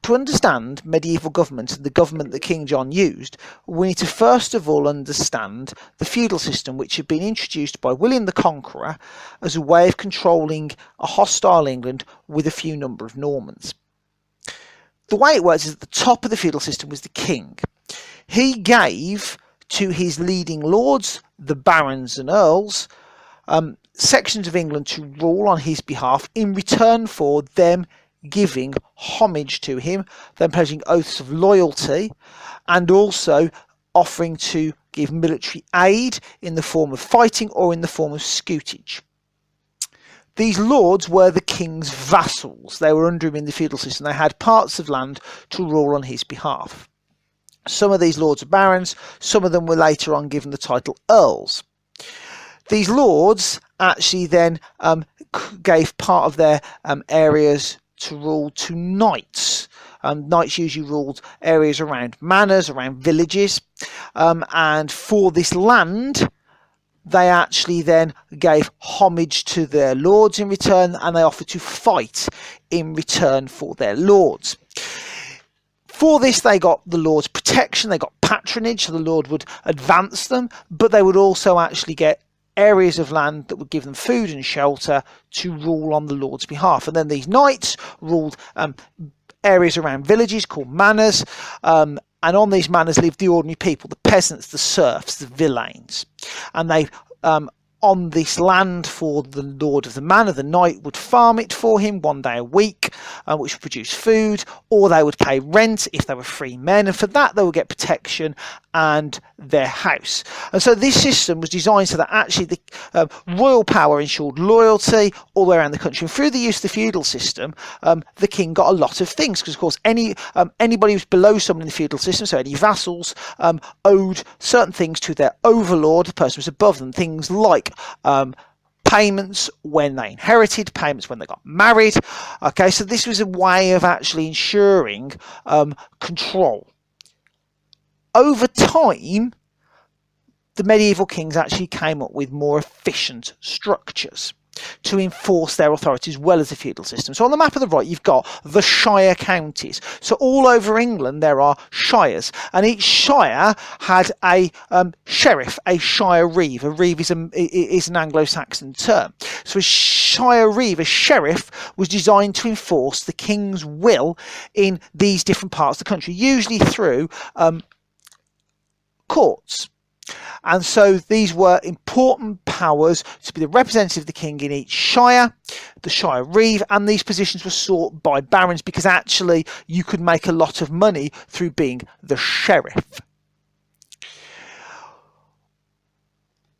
to understand medieval government and the government that King John used, we need to first of all understand the feudal system, which had been introduced by William the Conqueror as a way of controlling a hostile England with a few number of Normans. The way it works is at the top of the feudal system was the king. He gave to his leading lords, the barons and earls, sections of England to rule on his behalf in return for them giving homage to him, then pledging oaths of loyalty, and also offering to give military aid in the form of fighting or in the form of scutage. These lords were the king's vassals. They were under him in the feudal system. They had parts of land to rule on his behalf. Some of these lords are barons, some of them were later on given the title earls. These lords actually then gave part of their areas to rule to knights. Knights usually ruled areas around manors, around villages, and for this land they actually then gave homage to their lords in return, and they offered to fight in return for their lords. For this they got the lord's protection, they got patronage, so the lord would advance them, but they would also actually get areas of land that would give them food and shelter to rule on the lord's behalf. And then these knights ruled areas around villages called manors, and on these manors lived the ordinary people, the peasants, the serfs, the villeins. And they on this land for the lord of the manor, the knight would farm it for him 1 day a week, which would produce food, or they would pay rent if they were free men, and for that they would get protection and their house. And so this system was designed so that actually the royal power ensured loyalty all the way around the country. And through the use of the feudal system, the king got a lot of things, because of course anybody who was below someone in the feudal system, so any vassals, owed certain things to their overlord, the person who was above them, things like payments when they inherited, payments when they got married. Okay, so this was a way of actually ensuring control. Over time, the medieval kings actually came up with more efficient structures to enforce their authority as well as the feudal system. So on the map of the right, you've got the shire counties. So all over England there are shires, and each shire had a sheriff, a shire reeve. A reeve is an Anglo-Saxon term. So a shire reeve, a sheriff, was designed to enforce the king's will in these different parts of the country, usually through courts. And so these were important powers to be the representative of the king in each shire, the shire reeve, and these positions were sought by barons because actually you could make a lot of money through being the sheriff.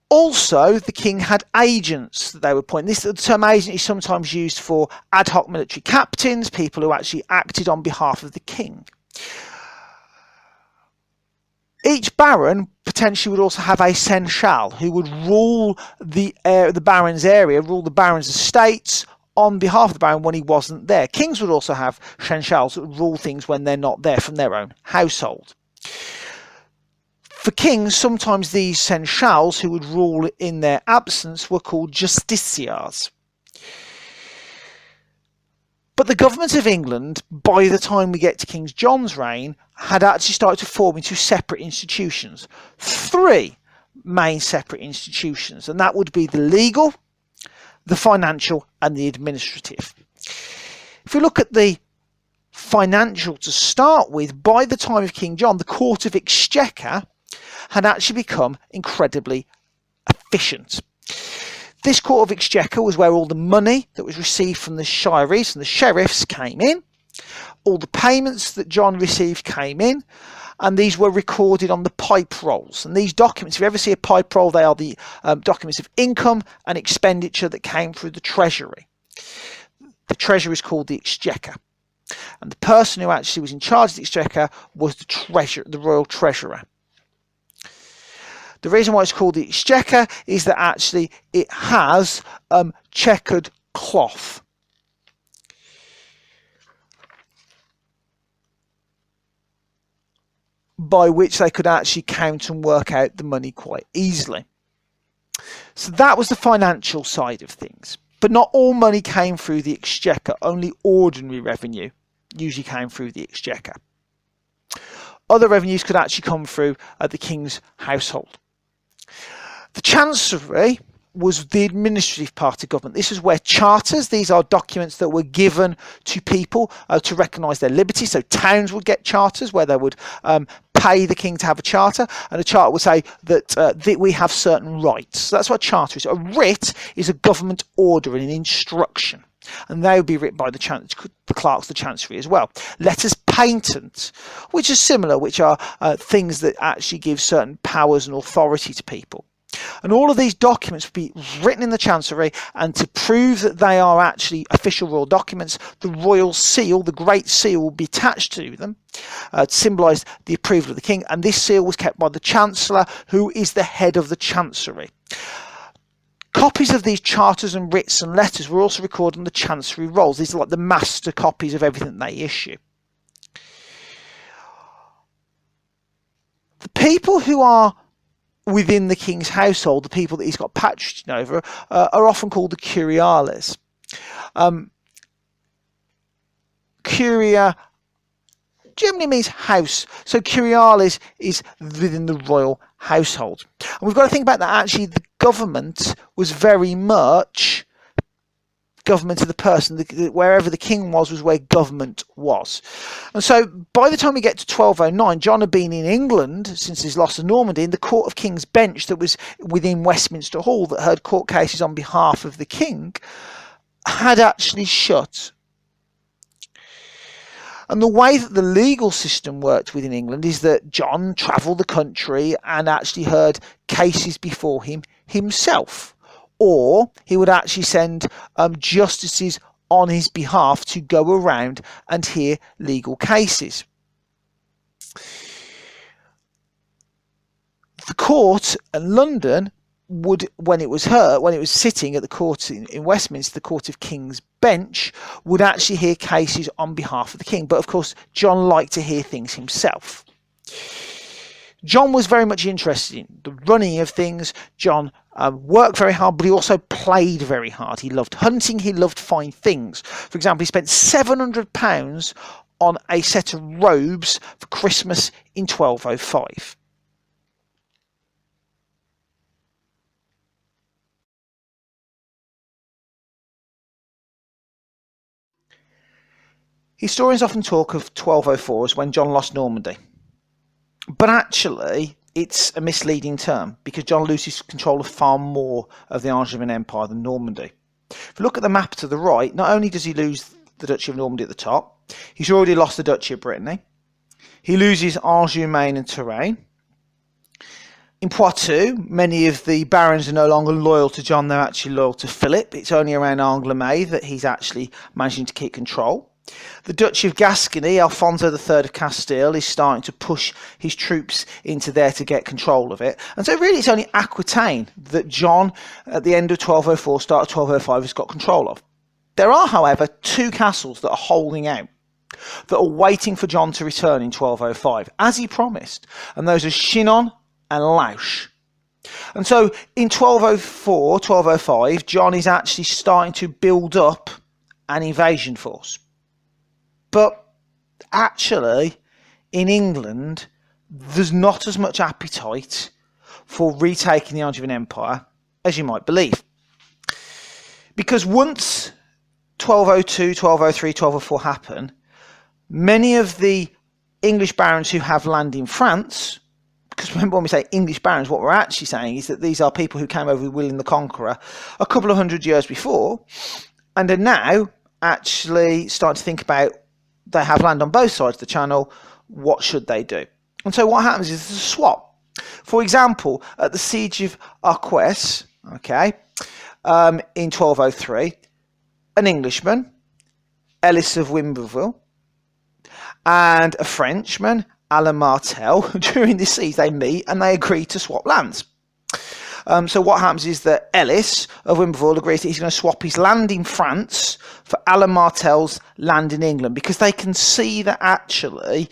Also, the king had agents that they would appoint. The term agent is sometimes used for ad hoc military captains, people who actually acted on behalf of the king. Each baron potentially would also have a seneschal who would rule the baron's area, rule the baron's estates on behalf of the baron when he wasn't there. Kings would also have seneschals that would rule things when they're not there from their own household. For kings, sometimes these seneschals who would rule in their absence were called justiciars. But the government of England, by the time we get to King John's reign, had actually started to form into separate institutions. 3 main separate institutions, and that would be the legal, the financial, and the administrative. If we look at the financial to start with, by the time of King John, the Court of Exchequer had actually become incredibly efficient. This Court of Exchequer was where all the money that was received from the shireries and the sheriffs came in. All the payments that John received came in, and these were recorded on the pipe rolls. And these documents, if you ever see a pipe roll, they are the documents of income and expenditure that came through the treasury. The treasury is called the Exchequer. And the person who actually was in charge of the Exchequer was the royal treasurer. The reason why it's called the Exchequer is that actually it has checkered cloth. By which they could actually count and work out the money quite easily. So that was the financial side of things. But not all money came through the Exchequer, only ordinary revenue usually came through the Exchequer. Other revenues could actually come through the king's household. The Chancery was the administrative part of government. This is where charters, these are documents that were given to people to recognise their liberty. So towns would get charters where they would pay the king to have a charter, and a charter would say that we have certain rights. So that's what a charter is. A writ is a government order and an instruction, and they would be written by the clerks of the Chancery as well. Letters patent, which is similar, which are things that actually give certain powers and authority to people. And all of these documents would be written in the Chancery, and to prove that they are actually official royal documents, the royal seal, the Great Seal, will be attached to them to symbolise the approval of the king, and this seal was kept by the Chancellor, who is the head of the Chancery. Copies of these charters and writs and letters were also recorded on the Chancery rolls. These are like the master copies of everything they issue. The people who are within the king's household, the people that he's got patronage over, are often called the curiales. Curia generally means house, so curiales is within the royal household. And we've got to think about that actually the government was very much government of the person. Wherever the king was where government was. And so by the time we get to 1209, John had been in England since his loss of Normandy, and the Court of King's Bench that was within Westminster Hall that heard court cases on behalf of the king had actually shut. And the way that the legal system worked within England is that John travelled the country and actually heard cases before him himself. Or he would actually send justices on his behalf to go around and hear legal cases. The court in London would, when it was sitting at the court in Westminster, the Court of King's Bench, would actually hear cases on behalf of the king. But of course, John liked to hear things himself. John was very much interested in the running of things. John worked very hard, but he also played very hard. He loved hunting. He loved fine things. For example, he spent £700 on a set of robes for Christmas in 1205. Historians often talk of 1204 as when John lost Normandy. But actually, it's a misleading term because John loses control of far more of the Angevin Empire than Normandy. If you look at the map to the right, not only does he lose the Duchy of Normandy at the top, he's already lost the Duchy of Brittany. He loses Anjou, Maine and Touraine. In Poitou, many of the barons are no longer loyal to John, they're actually loyal to Philip. It's only around Angoulême that he's actually managing to keep control. The Duchy of Gascony, Alfonso III of Castile, is starting to push his troops into there to get control of it. And so really it's only Aquitaine that John, at the end of 1204, start of 1205, has got control of. There are, however, two castles that are holding out, that are waiting for John to return in 1205, as he promised. And those are Chinon and Lauch. And so in 1204, 1205, John is actually starting to build up an invasion force. But actually, in England, there's not as much appetite for retaking the Angevin Empire as you might believe. Because once 1202, 1203, 1204 happen, many of the English barons who have land in France, because remember when we say English barons, what we're actually saying is that these are people who came over with William the Conqueror a couple of hundred years before, and are now actually starting to think about, they have land on both sides of the channel, what should they do? And so what happens is there's a swap. For example, at the Siege of Arques, in 1203, an Englishman, Ellis of Wimberville, and a Frenchman, Alain Martel, during this siege they meet and they agree to swap lands. So what happens is that Ellis of Wimberville agrees that he's going to swap his land in France for Alain Martel's land in England, because they can see that actually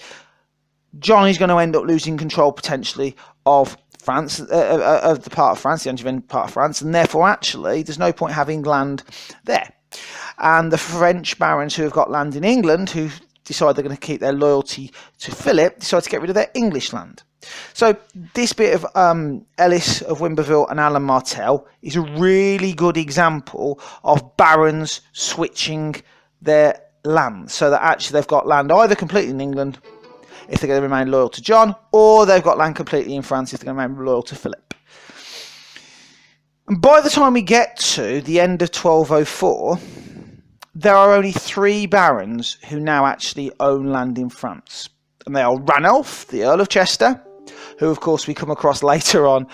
John is going to end up losing control potentially of France, of the part of France, the Angevin part of France, and therefore actually there's no point having land there. And the French barons who have got land in England, who decide they're going to keep their loyalty to Philip, decide to get rid of their English land. So this bit of Ellis of Wimberville and Alan Martell is a really good example of barons switching their land, so that actually they've got land either completely in England if they're going to remain loyal to John, or they've got land completely in France if they're going to remain loyal to Philip. And by the time we get to the end of 1204, there are only 3 barons who now actually own land in France. And they are Ranulph, the Earl of Chester, who of course we come across later on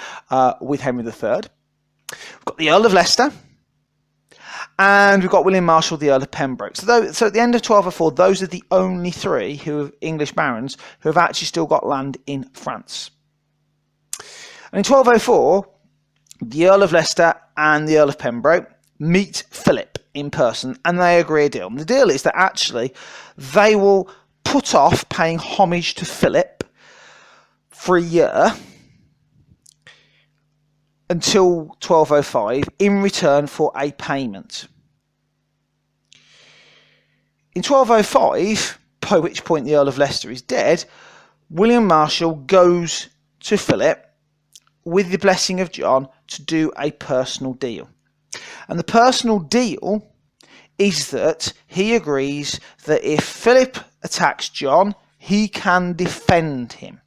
with Henry III. We've got the Earl of Leicester, and we've got William Marshal, the Earl of Pembroke. So at the end of 1204, those are the only 3 who are English barons who have actually still got land in France. And in 1204, the Earl of Leicester and the Earl of Pembroke meet Philip in person, and they agree a deal. And the deal is that actually they will put off paying homage to Philip for a year until 1205 in return for a payment. In 1205, by which point the Earl of Leicester is dead, William Marshal goes to Philip with the blessing of John to do a personal deal. And the personal deal is that he agrees that if Philip attacks John, he can defend him.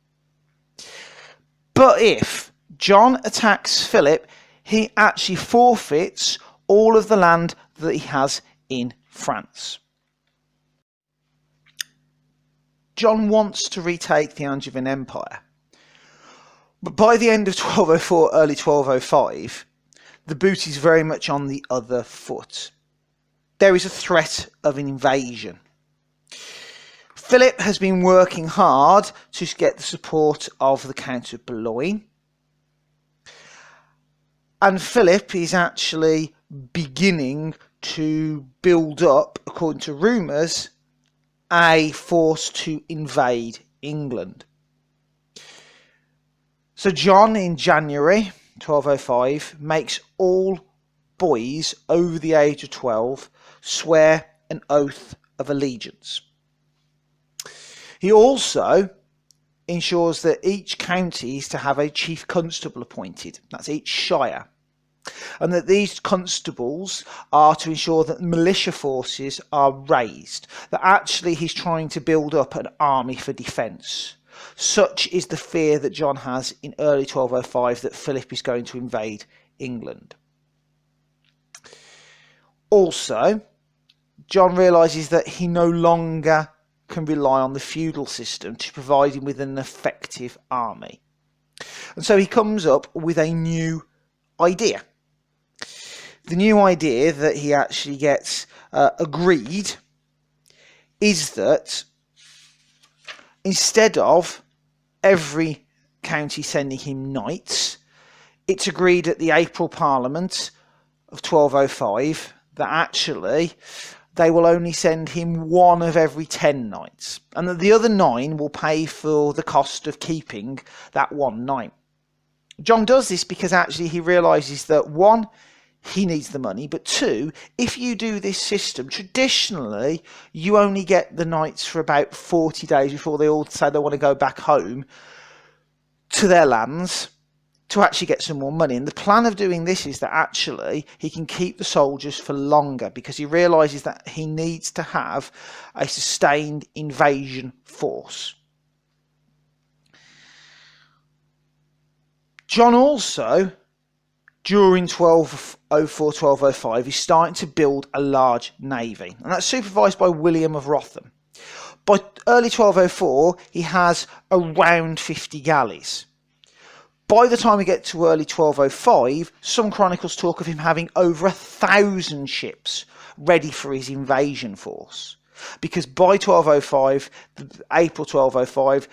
But if John attacks Philip, he actually forfeits all of the land that he has in France. John wants to retake the Angevin Empire. But by the end of 1204, early 1205, the boot is very much on the other foot. There is a threat of an invasion. Philip has been working hard to get the support of the Count of Boulogne. And Philip is actually beginning to build up, according to rumours, a force to invade England. So John, in January 1205, makes all boys over the age of 12 swear an oath of allegiance. He also ensures that each county is to have a chief constable appointed. That's each shire. And that these constables are to ensure that militia forces are raised. That actually he's trying to build up an army for defence. Such is the fear that John has in early 1205 that Philip is going to invade England. Also, John realises that he no longer can rely on the feudal system to provide him with an effective army. And so he comes up with a new idea. The new idea that he actually gets agreed is that instead of every county sending him knights, it's agreed at the April Parliament of 1205 that actually they will only send him 1 of every 10 knights, and that the other 9 will pay for the cost of keeping that 1 knight. John does this because actually he realises that 1, he needs the money, but 2, if you do this system, traditionally you only get the knights for about 40 days before they all say they want to go back home to their lands to actually get some more money. And the plan of doing this is that actually he can keep the soldiers for longer because he realises that he needs to have a sustained invasion force. John also, during 1204, 1205, is starting to build a large navy, and that's supervised by William of Rotham. By early 1204, he has around 50 galleys. By the time we get to early 1205, some chronicles talk of him having over 1,000 ships ready for his invasion force. Because by 1205, April 1205,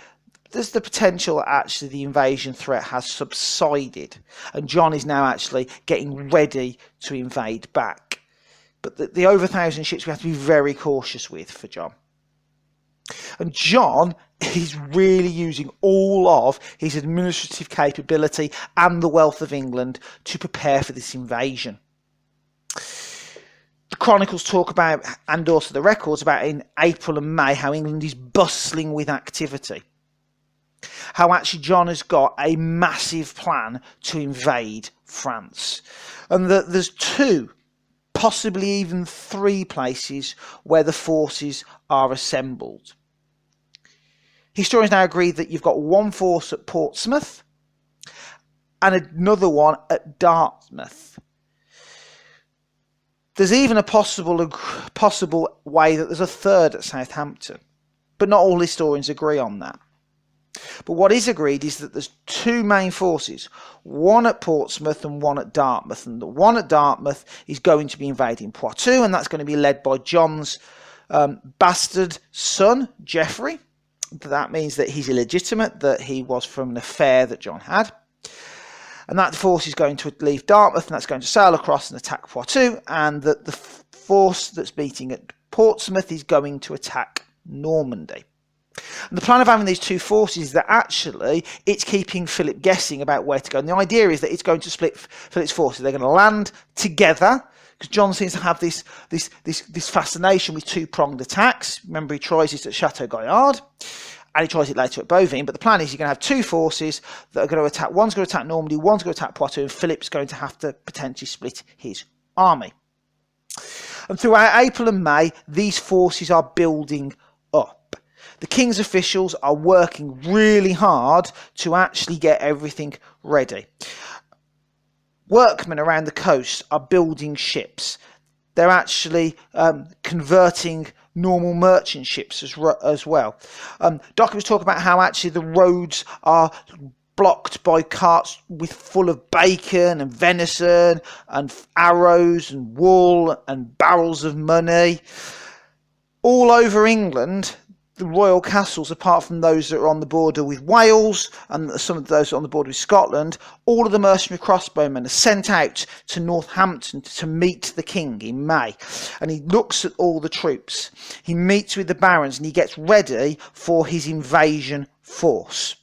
there's the potential that actually the invasion threat has subsided. And John is now actually getting ready to invade back. But the over 1,000 ships we have to be very cautious with for John. And John is really using all of his administrative capability and the wealth of England to prepare for this invasion. The Chronicles talk about, and also the records about in April and May, how England is bustling with activity. How actually John has got a massive plan to invade France. And that there's 2, possibly even 3 places where the forces are assembled. Historians now agree that you've got one force at Portsmouth and another one at Dartmouth. There's even a possible way that there's a third at Southampton, but not all historians agree on that. But what is agreed is that there's 2 main forces, one at Portsmouth and one at Dartmouth, and the one at Dartmouth is going to be invading Poitou, and that's going to be led by John's bastard son, Geoffrey. That means that he's illegitimate, that he was from an affair that John had. And that force is going to leave Dartmouth, and that's going to sail across and attack Poitou, and that the force that's meeting at Portsmouth is going to attack Normandy. And the plan of having these 2 forces is that actually it's keeping Philip guessing about where to go. And the idea is that it's going to split Philip's forces. They're going to land together, because John seems to have this fascination with 2-pronged attacks. Remember, he tries this at Chateau Gaillard, and he tries it later at Bouvines. But the plan is you're going to have 2 forces that are going to attack. One's going to attack Normandy, one's going to attack Poitou, and Philip's going to have to potentially split his army. And throughout April and May, these forces are building up. The king's officials are working really hard to actually get everything ready. Workmen around the coast are building ships. They're actually converting normal merchant ships as well. Documents talk about how actually the roads are blocked by carts full of bacon and venison and arrows and wool and barrels of money. All over England, the royal castles, apart from those that are on the border with Wales and some of those on the border with Scotland, all of the mercenary crossbowmen are sent out to Northampton to meet the king in May. And he looks at all the troops. He meets with the barons and he gets ready for his invasion force.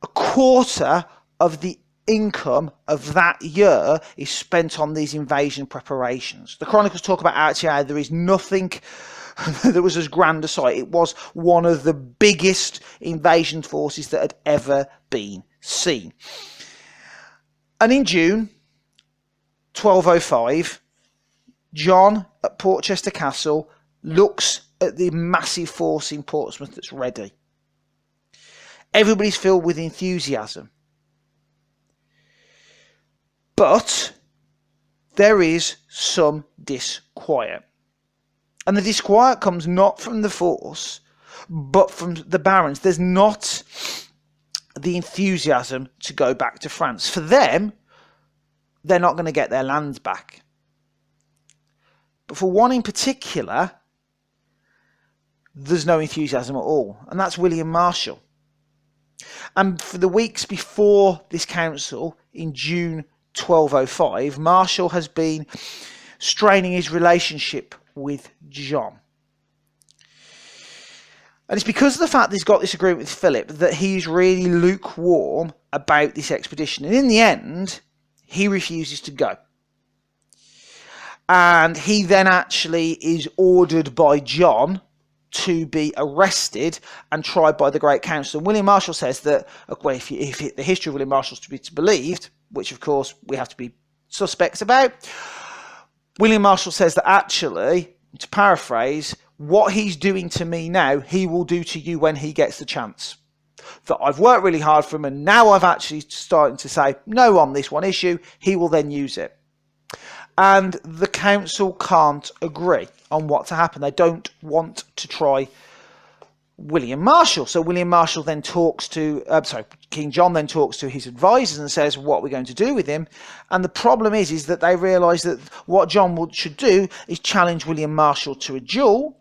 A quarter of the income of that year is spent on these invasion preparations. The Chronicles talk about actually how there is nothing that was as grand a sight. It was one of the biggest invasion forces that had ever been seen. And in June 1205, John at Portchester Castle looks at the massive force in Portsmouth that's ready. Everybody's filled with enthusiasm. But there is some disquiet. And the disquiet comes not from the force, but from the barons. There's not the enthusiasm to go back to France. For them, they're not going to get their land back. But for one in particular, there's no enthusiasm at all. And that's William Marshal. And for the weeks before this council, in June 1205, Marshal has been straining his relationship with John. And it's because of the fact that he's got this agreement with Philip that he's really lukewarm about this expedition. And in the end, he refuses to go. And he then actually is ordered by John to be arrested and tried by the Great Council. And William Marshal says that, well, if the history of William Marshal is to be believed, which of course we have to be suspect about, William Marshal says that actually, to paraphrase, what he's doing to me now, he will do to you when he gets the chance. That I've worked really hard for him, and now I've actually started to say no on this one issue, he will then use it. And the council can't agree on what to happen. They don't want to try William Marshal. So William Marshal then talks to, King John then talks to his advisors and says, what are we going to do with him? And the problem is that they realise that what John should do is challenge William Marshal to a duel,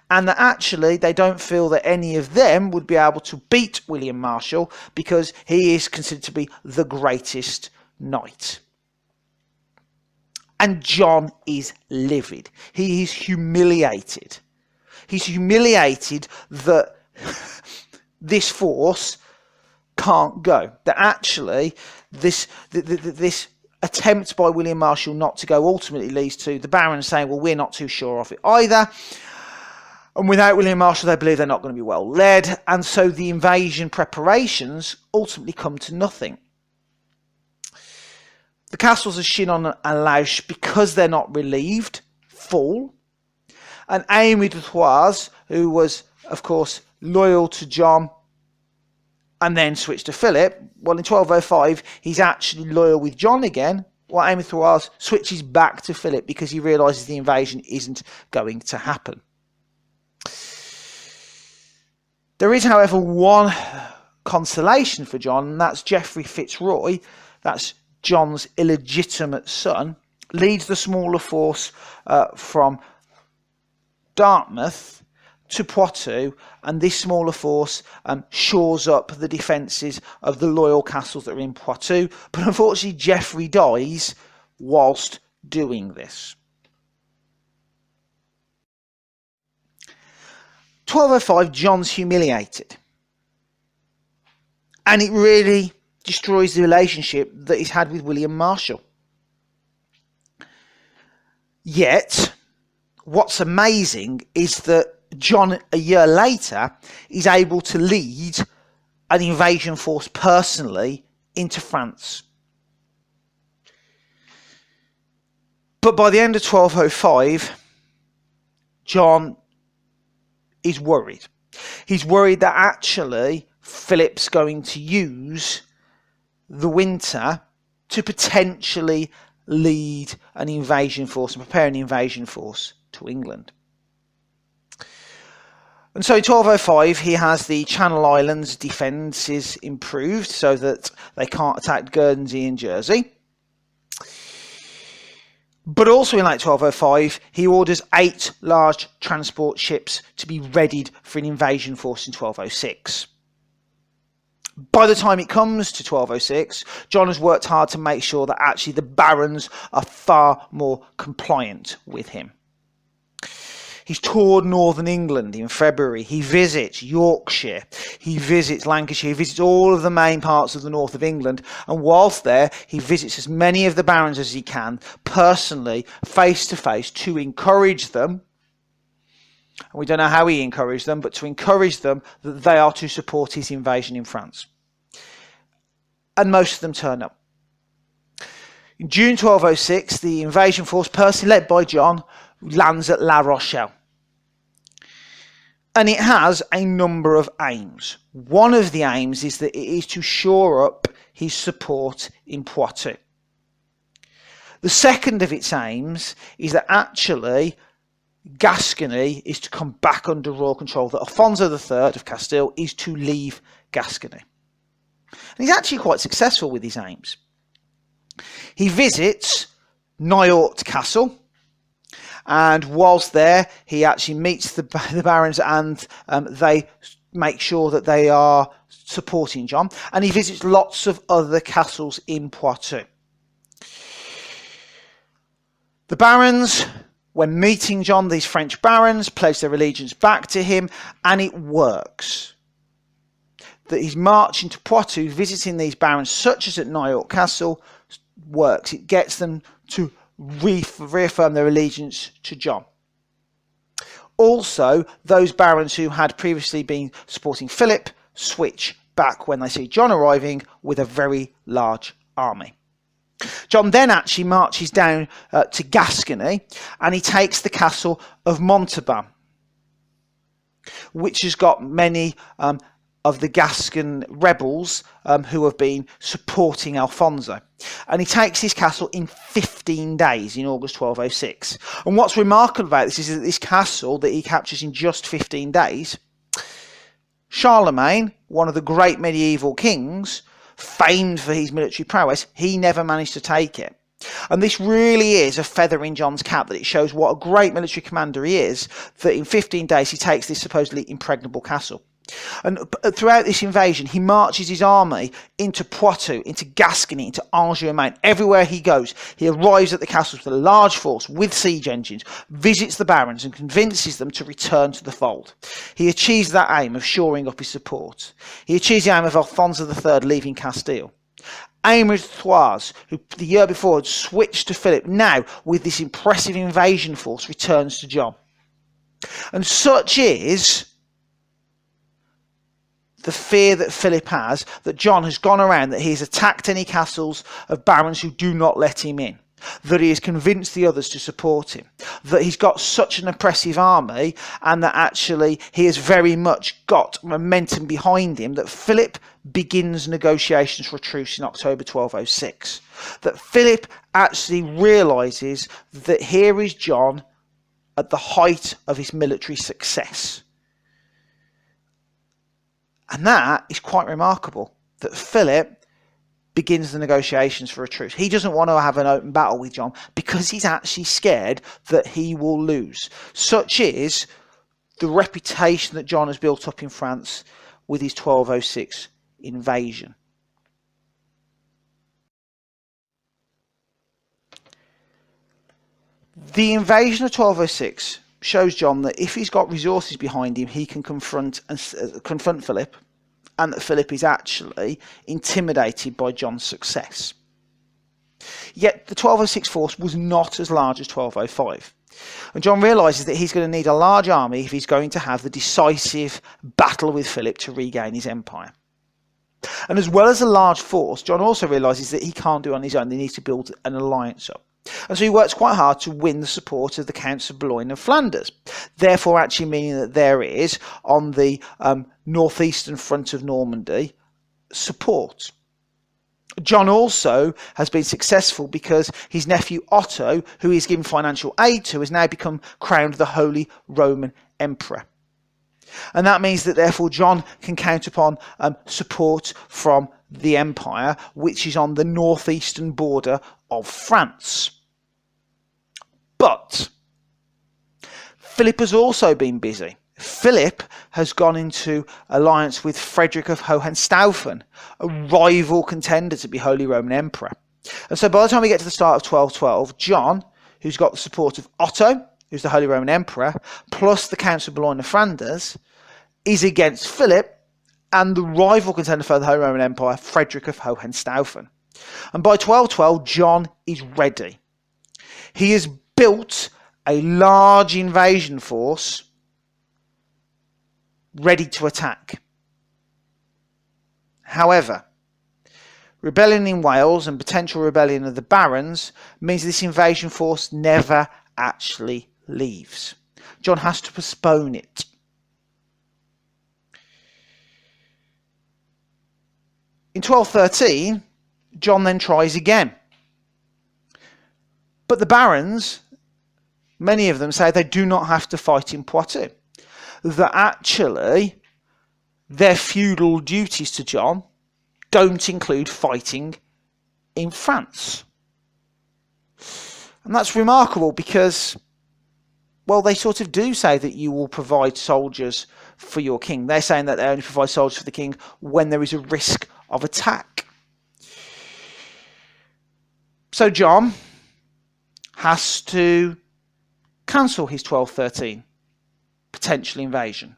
and that actually they don't feel that any of them would be able to beat William Marshal because he is considered to be the greatest knight. And John is livid. He is humiliated. He's humiliated that this force can't go. That actually this attempt by William Marshal not to go ultimately leads to the barons saying, well, we're not too sure of it either. And without William Marshal, they believe they're not going to be well led. And so the invasion preparations ultimately come to nothing. The castles of Chinon and Lauch, because they're not relieved, fall. And Aimé de Thouars, who was, of course, loyal to John and then switched to Philip, well, in 1205, he's actually loyal with John again, while Aimé de Thouars switches back to Philip because he realises the invasion isn't going to happen. There is, however, one consolation for John, and that's Geoffrey Fitzroy, that's John's illegitimate son, leads the smaller force from Dartmouth to Poitou, and this smaller force shores up the defences of the loyal castles that are in Poitou. But unfortunately, Geoffrey dies whilst doing this. 1205, John's humiliated. And it really destroys the relationship that he's had with William Marshal. Yet, what's amazing is that John, a year later, is able to lead an invasion force personally into France. But by the end of 1205, John is worried. He's worried that actually Philip's going to use the winter to potentially lead an invasion force and prepare an invasion force to England. And so in 1205 he has the Channel Islands defences improved so that they can't attack Guernsey and Jersey. But also in late 1205 he orders 8 large transport ships to be readied for an invasion force in 1206. By the time it comes to 1206, John has worked hard to make sure that actually the barons are far more compliant with him. He's toured northern England in February. He visits Yorkshire. He visits Lancashire. He visits all of the main parts of the north of England. And whilst there, he visits as many of the barons as he can, personally, face to face, to encourage them. And we don't know how he encouraged them, but to encourage them that they are to support his invasion in France. And most of them turn up. In June 1206, the invasion force, personally led by John, lands at La Rochelle. And it has a number of aims. One of the aims is that it is to shore up his support in Poitou. The second of its aims is that actually Gascony is to come back under royal control, that Alfonso III of Castile is to leave Gascony. And he's actually quite successful with his aims. He visits Niort Castle, and whilst there he actually meets the barons and they make sure that they are supporting John, and he visits lots of other castles in Poitou. The barons, when meeting John, these French barons, pledge their allegiance back to him, and it works. That he's marching to Poitou, visiting these barons, such as at Niort Castle, works. It gets them to reaffirm their allegiance to John. Also, those barons who had previously been supporting Philip switch back when they see John arriving with a very large army. John then actually marches down to Gascony, and he takes the castle of Montauban, which has got many of the Gascon rebels who have been supporting Alfonso. And he takes his castle in 15 days in August 1206. And what's remarkable about this is that this castle that he captures in just 15 days, Charlemagne, one of the great medieval kings, famed for his military prowess, he never managed to take it. And this really is a feather in John's cap, that it shows what a great military commander he is, that in 15 days he takes this supposedly impregnable castle. And throughout this invasion, he marches his army into Poitou, into Gascony, into Anjou-Maine. Everywhere he goes, he arrives at the castles with a large force, with siege engines, visits the barons and convinces them to return to the fold. He achieves that aim of shoring up his support. He achieves the aim of Alfonso III leaving Castile. Aymer de Thouars, who the year before had switched to Philip, now with this impressive invasion force returns to John. And such is the fear that Philip has, that John has gone around, that he has attacked any castles of barons who do not let him in, that he has convinced the others to support him, that he's got such an oppressive army, and that actually he has very much got momentum behind him, that Philip begins negotiations for a truce in October 1206. That Philip actually realises that here is John at the height of his military success. And that is quite remarkable, that Philip begins the negotiations for a truce. He doesn't want to have an open battle with John because he's actually scared that he will lose. Such is the reputation that John has built up in France with his 1206 invasion. The invasion of 1206 shows John that if he's got resources behind him, he can confront Philip, and that Philip is actually intimidated by John's success. Yet the 1206 force was not as large as 1205. And John realises that he's going to need a large army if he's going to have the decisive battle with Philip to regain his empire. And as well as a large force, John also realises that he can't do it on his own. They need to build an alliance up. And so he works quite hard to win the support of the Counts of Boulogne and Flanders, therefore actually meaning that there is, on the northeastern front of Normandy, support. John also has been successful because his nephew Otto, who he's given financial aid to, has now become crowned the Holy Roman Emperor. And that means that therefore John can count upon support from the empire, which is on the northeastern border of France. But Philip has also been busy. Philip has gone into alliance with Frederick of Hohenstaufen, a rival contender to be Holy Roman Emperor. And so by the time we get to the start of 1212, John, who's got the support of Otto, who's the Holy Roman Emperor, plus the Counts of Boulogne and Flanders, is against Philip and the rival contender for the Holy Roman Empire, Frederick of Hohenstaufen. And by 1212, John is ready. He has built a large invasion force ready to attack. However, rebellion in Wales and potential rebellion of the barons means this invasion force never actually leaves. John has to postpone it. In 1213, John then tries again. But the barons, many of them say they do not have to fight in Poitou. That actually their feudal duties to John don't include fighting in France. And that's remarkable because, well, they sort of do say that you will provide soldiers for your king. They're saying that they only provide soldiers for the king when there is a risk of attack. So John has to cancel his 1213 potential invasion.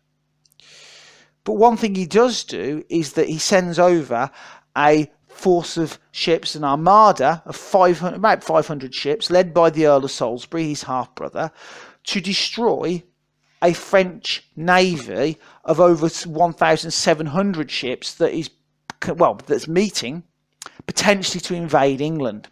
But one thing he does do is that he sends over a force of ships, an armada of about 500 ships, led by the Earl of Salisbury, his half-brother, to destroy a French navy of over 1,700 ships that's meeting potentially to invade England.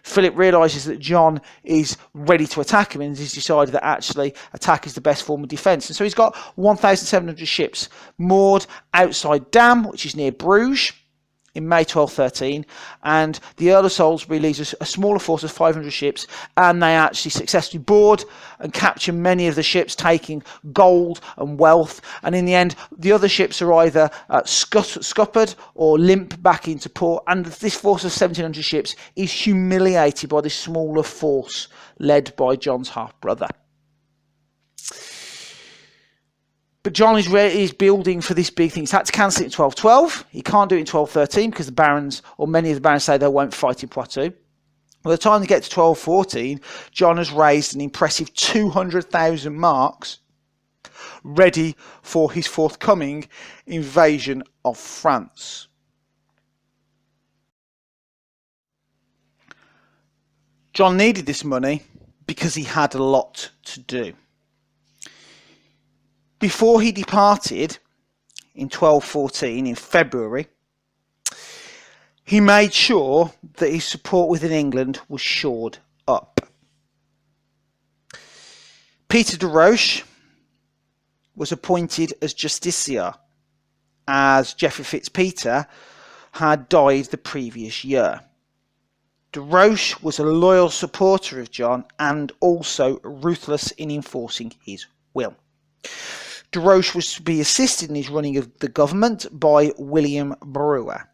Philip realises that John is ready to attack him and has decided that actually attack is the best form of defence. And so he's got 1,700 ships moored outside Dam, which is near Bruges, in May 1213, and the Earl of Salisbury leads a smaller force of 500 ships, and they actually successfully board and capture many of the ships, taking gold and wealth. And in the end, the other ships are either scuppered or limp back into port, and this force of 1,700 ships is humiliated by this smaller force led by John's half-brother. But John is building for this big thing. He's had to cancel it in 1212. He can't do it in 1213 because the barons, or many of the barons, say they won't fight in Poitou. By the time they get to 1214, John has raised an impressive 200,000 marks ready for his forthcoming invasion of France. John needed this money because he had a lot to do. Before he departed in 1214, in February, he made sure that his support within England was shored up. Peter de Roche was appointed as justiciar, as Geoffrey Fitzpeter had died the previous year. De Roche was a loyal supporter of John and also ruthless in enforcing his will. De Roche was to be assisted in his running of the government by William Brewer.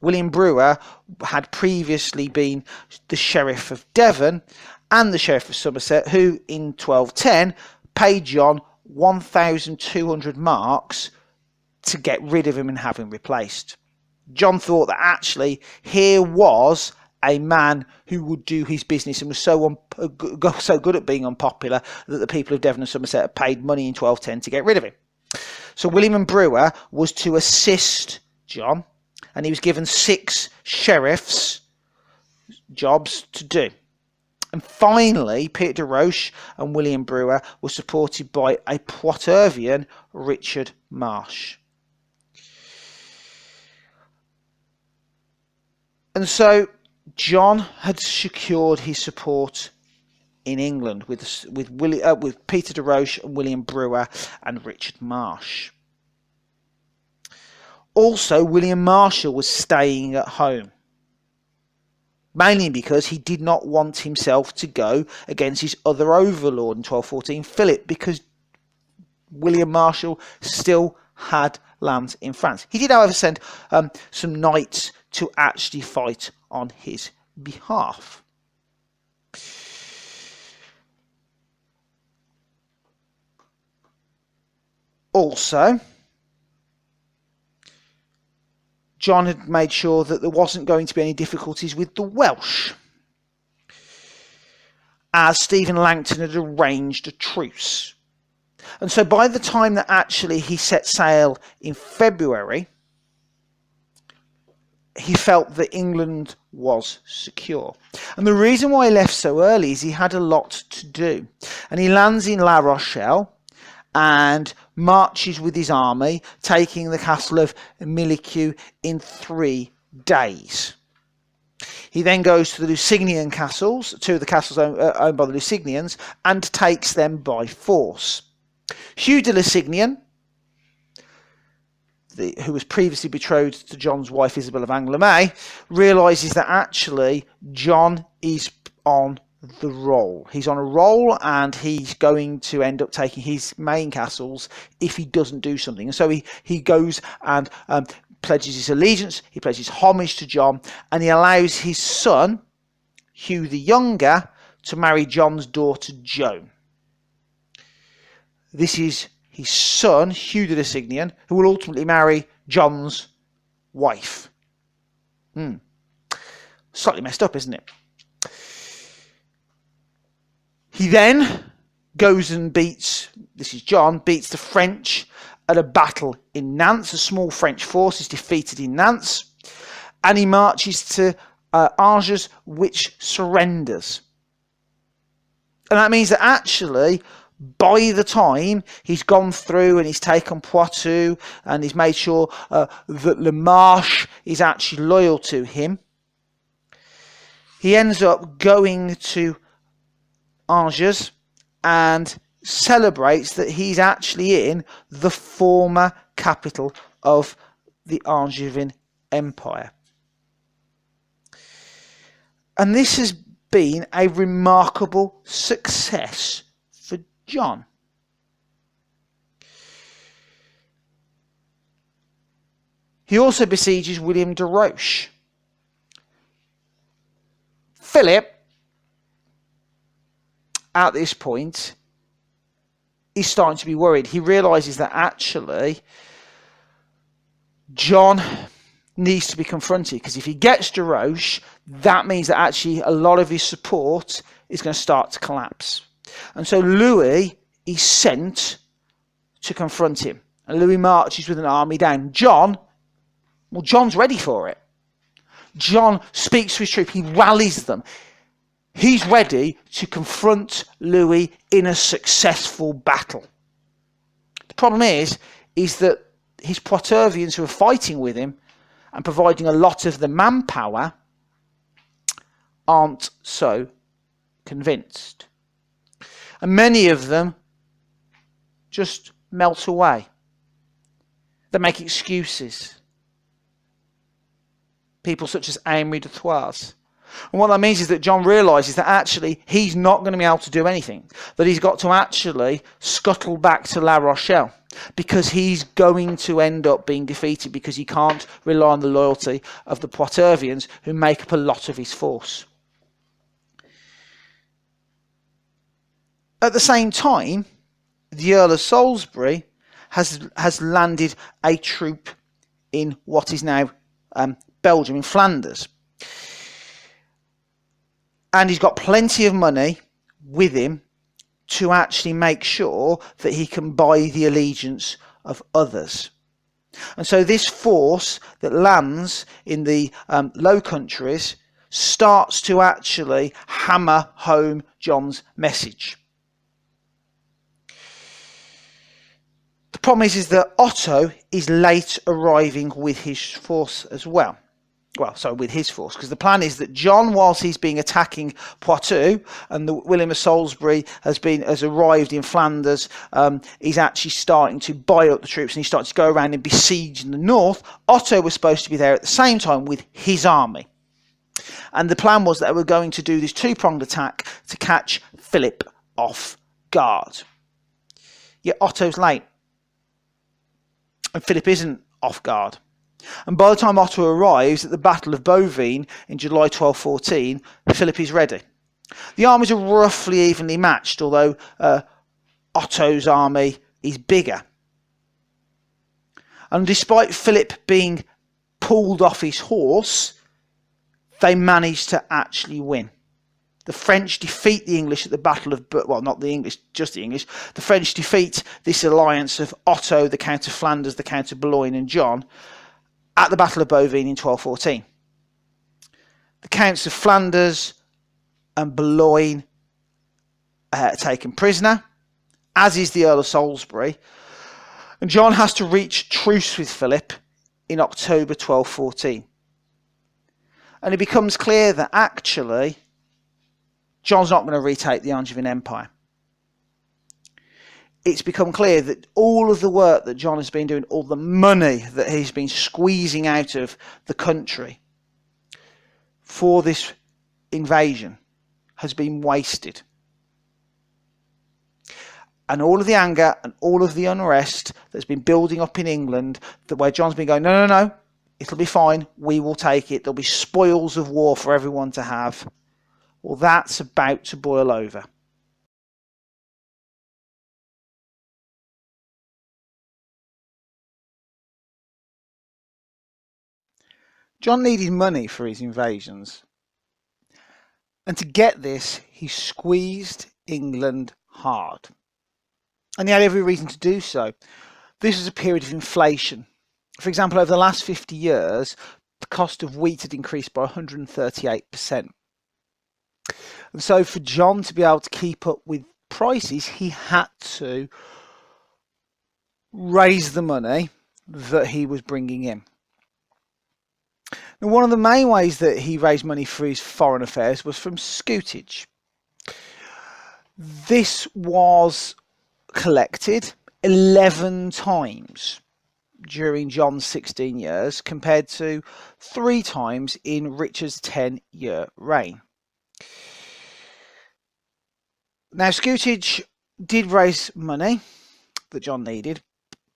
William Brewer had previously been the Sheriff of Devon and the Sheriff of Somerset, who in 1210 paid John 1,200 marks to get rid of him and have him replaced. John thought that actually here was a man who would do his business and was so good at being unpopular that the people of Devon and Somerset had paid money in 1210 to get rid of him. So William and Brewer was to assist John, and he was given 6 sheriffs' jobs to do. And finally, Peter de Roche and William Brewer were supported by a Poitevin, Richard Marsh. And so John had secured his support in England with Peter de Roche and William Brewer and Richard Marsh. Also, William Marshall was staying at home, mainly because he did not want himself to go against his other overlord in 1214, Philip, because William Marshall still had lands in France. He did, however, send some knights to actually fight on his behalf. Also, John had made sure that there wasn't going to be any difficulties with the Welsh, as Stephen Langton had arranged a truce. And so by the time that actually he set sail in February, he felt that England was secure. And the reason why he left so early is he had a lot to do. And he lands in La Rochelle and marches with his army, taking the castle of Milicu in 3 days. He then goes to the Lusignan castles, 2 of the castles owned by the Lusignans, and takes them by force. Hugh de Lusignan, who was previously betrothed to John's wife Isabel of Anglesey, realises that actually John is on the roll. He's on a roll and he's going to end up taking his main castles if he doesn't do something. And so he goes and pledges his allegiance, he pledges homage to John, and he allows his son, Hugh the Younger, to marry John's daughter Joan. This is his son, Hugh de Lusignan, who will ultimately marry John's wife. Slightly messed up, isn't it? He then goes and beats the French at a battle in Nantes. A small French force is defeated in Nantes, and he marches to Angers, which surrenders. And that means that actually, by the time he's gone through and he's taken Poitou and he's made sure that Le Marche is actually loyal to him, he ends up going to Angers and celebrates that he's actually in the former capital of the Angevin Empire. And this has been a remarkable success for John. He also besieges William de Roche. Philip, at this point, is starting to be worried. He realises that actually John needs to be confronted, because if he gets de Roche, that means that actually a lot of his support is going to start to collapse. And so Louis is sent to confront him. And Louis marches with an army down. John's ready for it. John speaks to his troop. He rallies them. he's ready to confront Louis in a successful battle. The problem is that his Poitou-vians who are fighting with him and providing a lot of the manpower aren't so convinced. And many of them just melt away. They make excuses. People such as Aimé de Thouars. And what that means is that John realises that actually he's not going to be able to do anything. That he's got to actually scuttle back to La Rochelle because he's going to end up being defeated because he can't rely on the loyalty of the Poitou-vians who make up a lot of his force. At the same time, the Earl of Salisbury has landed a troop in what is now Belgium, in Flanders. And he's got plenty of money with him to actually make sure that he can buy the allegiance of others. And so this force that lands in the Low Countries starts to actually hammer home John's message. The problem is that Otto is late arriving with his force as well. With his force, because the plan is that John, whilst he's been attacking Poitou, and William of Salisbury has arrived in Flanders, he's actually starting to buy up the troops, and he's starting to go around and besiege in the north. Otto was supposed to be there at the same time with his army, and the plan was that they were going to do this two-pronged attack to catch Philip off guard. Yet Otto's late, and Philip isn't off guard. And by the time Otto arrives at the Battle of Bouvines in July 1214, Philip is ready. The armies are roughly evenly matched, although Otto's army is bigger. And despite Philip being pulled off his horse, they manage to actually win. The French defeat the English at the Battle of... not the English, just the English. The French defeat this alliance of Otto, the Count of Flanders, the Count of Boulogne and John at the Battle of Bouvines in 1214. The Counts of Flanders and Boulogne are taken prisoner, as is the Earl of Salisbury, and John has to reach truce with Philip in October 1214. And it becomes clear that actually John's not going to retake the Angevin Empire. It's become clear that all of the work that John has been doing, all the money that he's been squeezing out of the country for this invasion has been wasted. And all of the anger and all of the unrest that's been building up in England, where John's been going, no, it'll be fine, we will take it, there'll be spoils of war for everyone to have. Well, that's about to boil over. John needed money for his invasions. And to get this, he squeezed England hard. And he had every reason to do so. This was a period of inflation. For example, over the last 50 years, the cost of wheat had increased by 138%. And so for John to be able to keep up with prices, he had to raise the money that he was bringing in. Now, one of the main ways that he raised money for his foreign affairs was from scutage. This was collected 11 times during John's 16 years, compared to 3 times in Richard's 10-year reign. Now, scutage did raise money that John needed,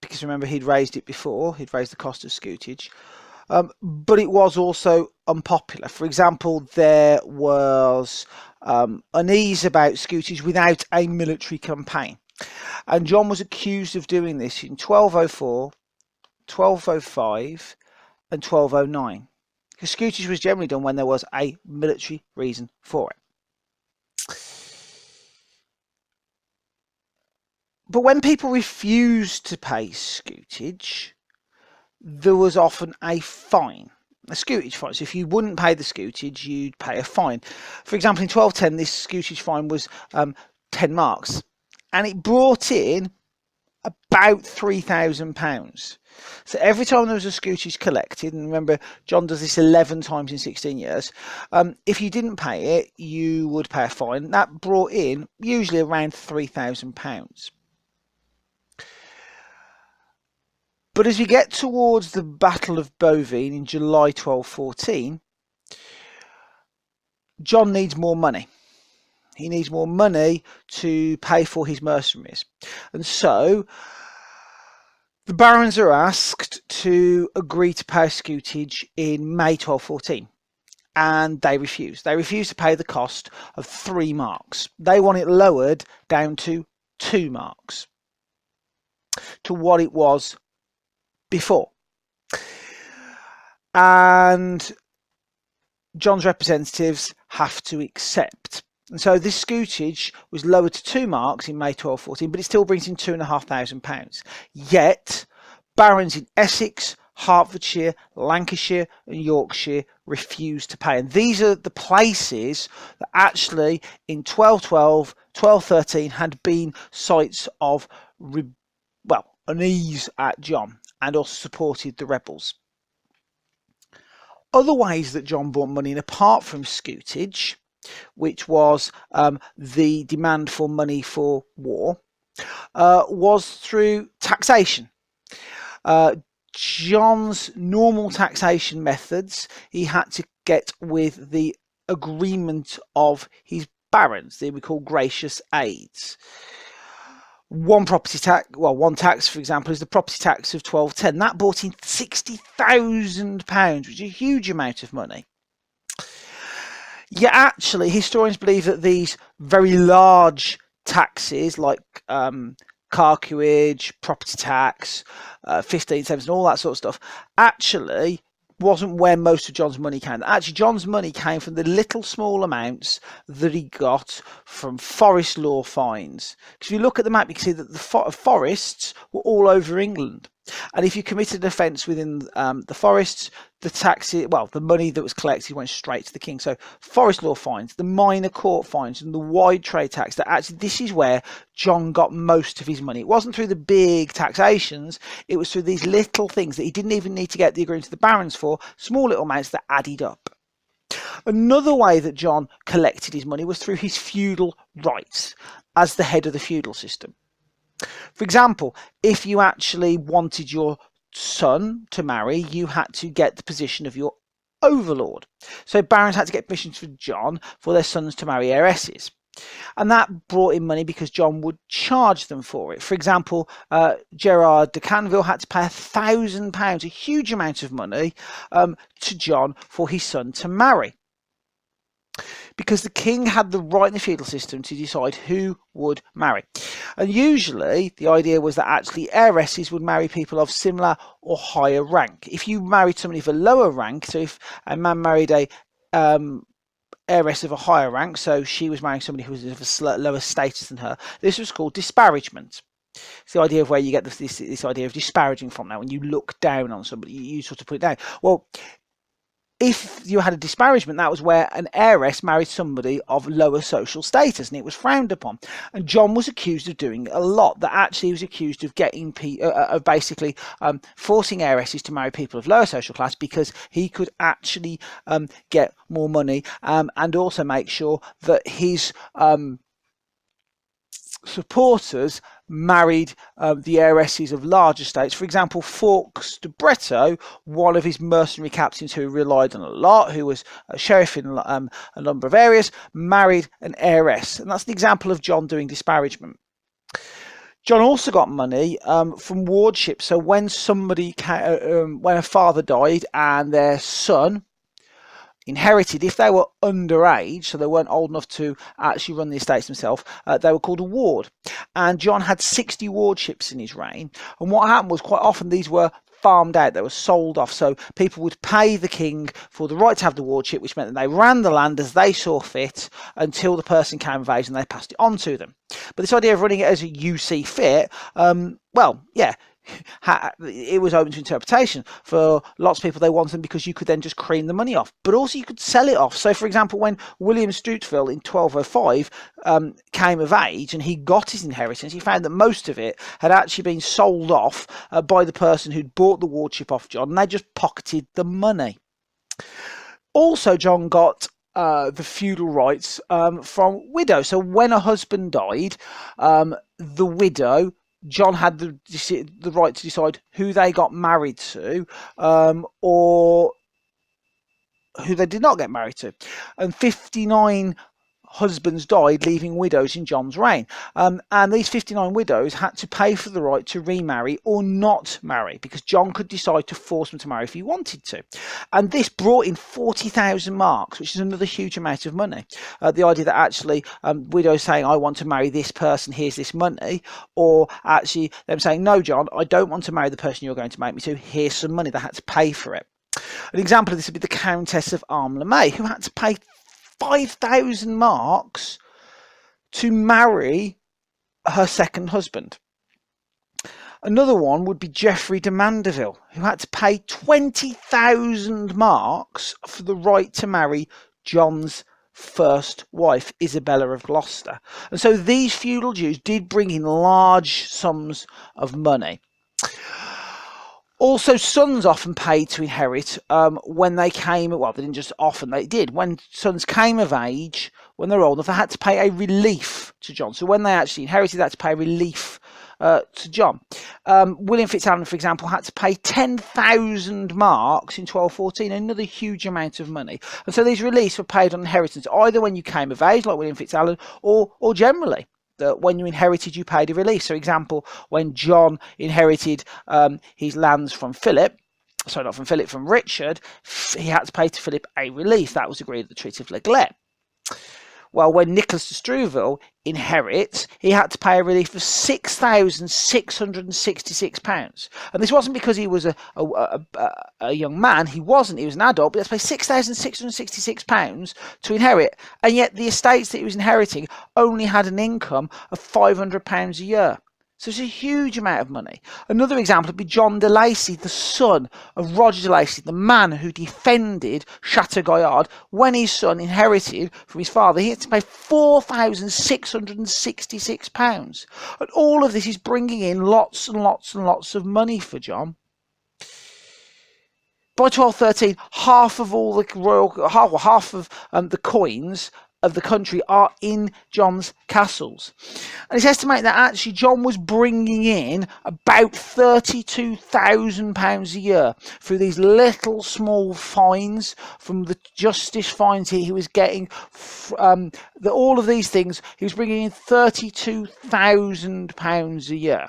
because remember, he'd raised it before, he'd raised the cost of scutage. But it was also unpopular. For example, there was unease about scutage without a military campaign. And John was accused of doing this in 1204, 1205 and 1209. Because scutage was generally done when there was a military reason for it. But when people refused to pay scutage, there was often a fine. a scutage fine. So if you wouldn't pay the scutage, you'd pay a fine. For example, in 1210, this scutage fine was 10 marks, and it brought in about £3,000. So every time there was a scutage collected, and remember John does this 11 times in 16 years, if you didn't pay it, you would pay a fine. That brought in usually around £3,000. But as we get towards the Battle of Bouvines in July 1214, John needs more money. He needs more money to pay for his mercenaries. And so the barons are asked to agree to pay a scutage in May 1214. And they refuse. They refuse to pay the cost of 3 marks. They want it lowered down to 2 marks, to what it was before. And John's representatives have to accept. And so this scutage was lowered to 2 marks in May 1214, but it still brings in £2,500. Yet barons in Essex, Hertfordshire, Lancashire and Yorkshire refused to pay. And these are the places that actually in 1212, 1213 had been sites of unease at John, and also supported the rebels. Other ways that John brought money in apart from scutage, which was the demand for money for war, was through taxation. John's normal taxation methods, he had to get with the agreement of his barons. They were called gracious aids. One tax, for example, is the property tax of 1210. That brought in £60,000, which is a huge amount of money. Yet actually, historians believe that these very large taxes, like carcuage, property tax, 15 cents, and all that sort of stuff, actually wasn't where most of John's money came. Actually, John's money came from the little small amounts that he got from forest law fines. Because if you look at the map, you can see that the forests were all over England. And if you committed an offence within the forests, the money that was collected went straight to the king. So forest law fines, the minor court fines, and the wide trade tax, this is where John got most of his money. It wasn't through the big taxations, it was through these little things that he didn't even need to get the agreement of the barons for, small little amounts that added up. Another way that John collected his money was through his feudal rights as the head of the feudal system. For example, if you actually wanted your son to marry, you had to get the position of your overlord. So barons had to get permission from John for their sons to marry heiresses. And that brought in money because John would charge them for it. For example, Gerard de Canville had to pay £1,000, a huge amount of money, to John for his son to marry. Because the king had the right in the feudal system to decide who would marry. And usually the idea was that actually heiresses would marry people of similar or higher rank. If you married somebody of a lower rank, so if a man married a heiress of a higher rank, so she was marrying somebody who was of a lower status than her, this was called disparagement. It's the idea of where you get this idea of disparaging from. Now, when you look down on somebody, you sort of put it down. Well, if you had a disparagement, that was where an heiress married somebody of lower social status, and it was frowned upon. And John was accused of doing a lot. That actually he was accused of basically forcing heiresses to marry people of lower social class, because he could actually get more money, and also make sure that his supporters married the heiresses of larger states. For example, Fawkes de Bretto, one of his mercenary captains who relied on a lot, who was a sheriff in a number of areas, married an heiress. And that's the example of John doing disparagement. John also got money from wardship. So when when a father died and their son inherited, if they were underage, so they weren't old enough to actually run the estates themselves, they were called a ward. And John had 60 wardships in his reign. And what happened was, quite often these were farmed out, they were sold off. So people would pay the king for the right to have the wardship, which meant that they ran the land as they saw fit until the person came of age and they passed it on to them. But this idea of running it as you see fit, it was open to interpretation. For lots of people, they wanted them because you could then just cream the money off, but also you could sell it off. So, for example, when William Stuteville in 1205 came of age and he got his inheritance, he found that most of it had actually been sold off by the person who'd bought the wardship off John, and they just pocketed the money. Also, John got the feudal rights from widows. So when a husband died, the widow, John had the right to decide who they got married to, or who they did not get married to. And 59 husbands died, leaving widows in John's reign. And these 59 widows had to pay for the right to remarry or not marry, because John could decide to force them to marry if he wanted to. And this brought in 40,000 marks, which is another huge amount of money. The idea that actually widows saying, I want to marry this person, here's this money, or actually them saying, no, John, I don't want to marry the person you're going to make me to, here's some money. They had to pay for it. An example of this would be the Countess of Armes-le-May, who had to pay 5,000 marks to marry her second husband. Another one would be Geoffrey de Mandeville, who had to pay 20,000 marks for the right to marry John's first wife, Isabella of Gloucester. And so these feudal Jews did bring in large sums of money. Also, sons often paid to inherit when they came, well, they didn't just often, they did. When sons came of age, when they were old enough, they had to pay a relief to John. So when they actually inherited, they had to pay a relief to John. William Fitzalan, for example, had to pay 10,000 marks in 1214, another huge amount of money. And so these reliefs were paid on inheritance, either when you came of age, like William Fitzalan, or generally. That when you inherited, you paid a relief. So, example, when John inherited his lands from Philip, sorry, not from Philip, from Richard, he had to pay to Philip a relief. That was agreed at the Treaty of Leglet. Well, when Nicholas de Struvel inherits, he had to pay a relief of £6,666. And this wasn't because he was a young man. He wasn't. He was an adult. But he had to pay £6,666 to inherit. And yet the estates that he was inheriting only had an income of £500 a year. So it's a huge amount of money. Another example would be John de Lacy, the son of Roger de Lacy, the man who defended Chateau Gaillard. When his son inherited from his father, he had to pay £4,666. And all of this is bringing in lots and lots and lots of money for John. By 1213, half of all the half of the coins of the country are in John's castles. And it's estimated that actually John was bringing in about £32,000 a year through these little small fines, from the justice fines he was getting, all of these things. He was bringing in £32,000 a year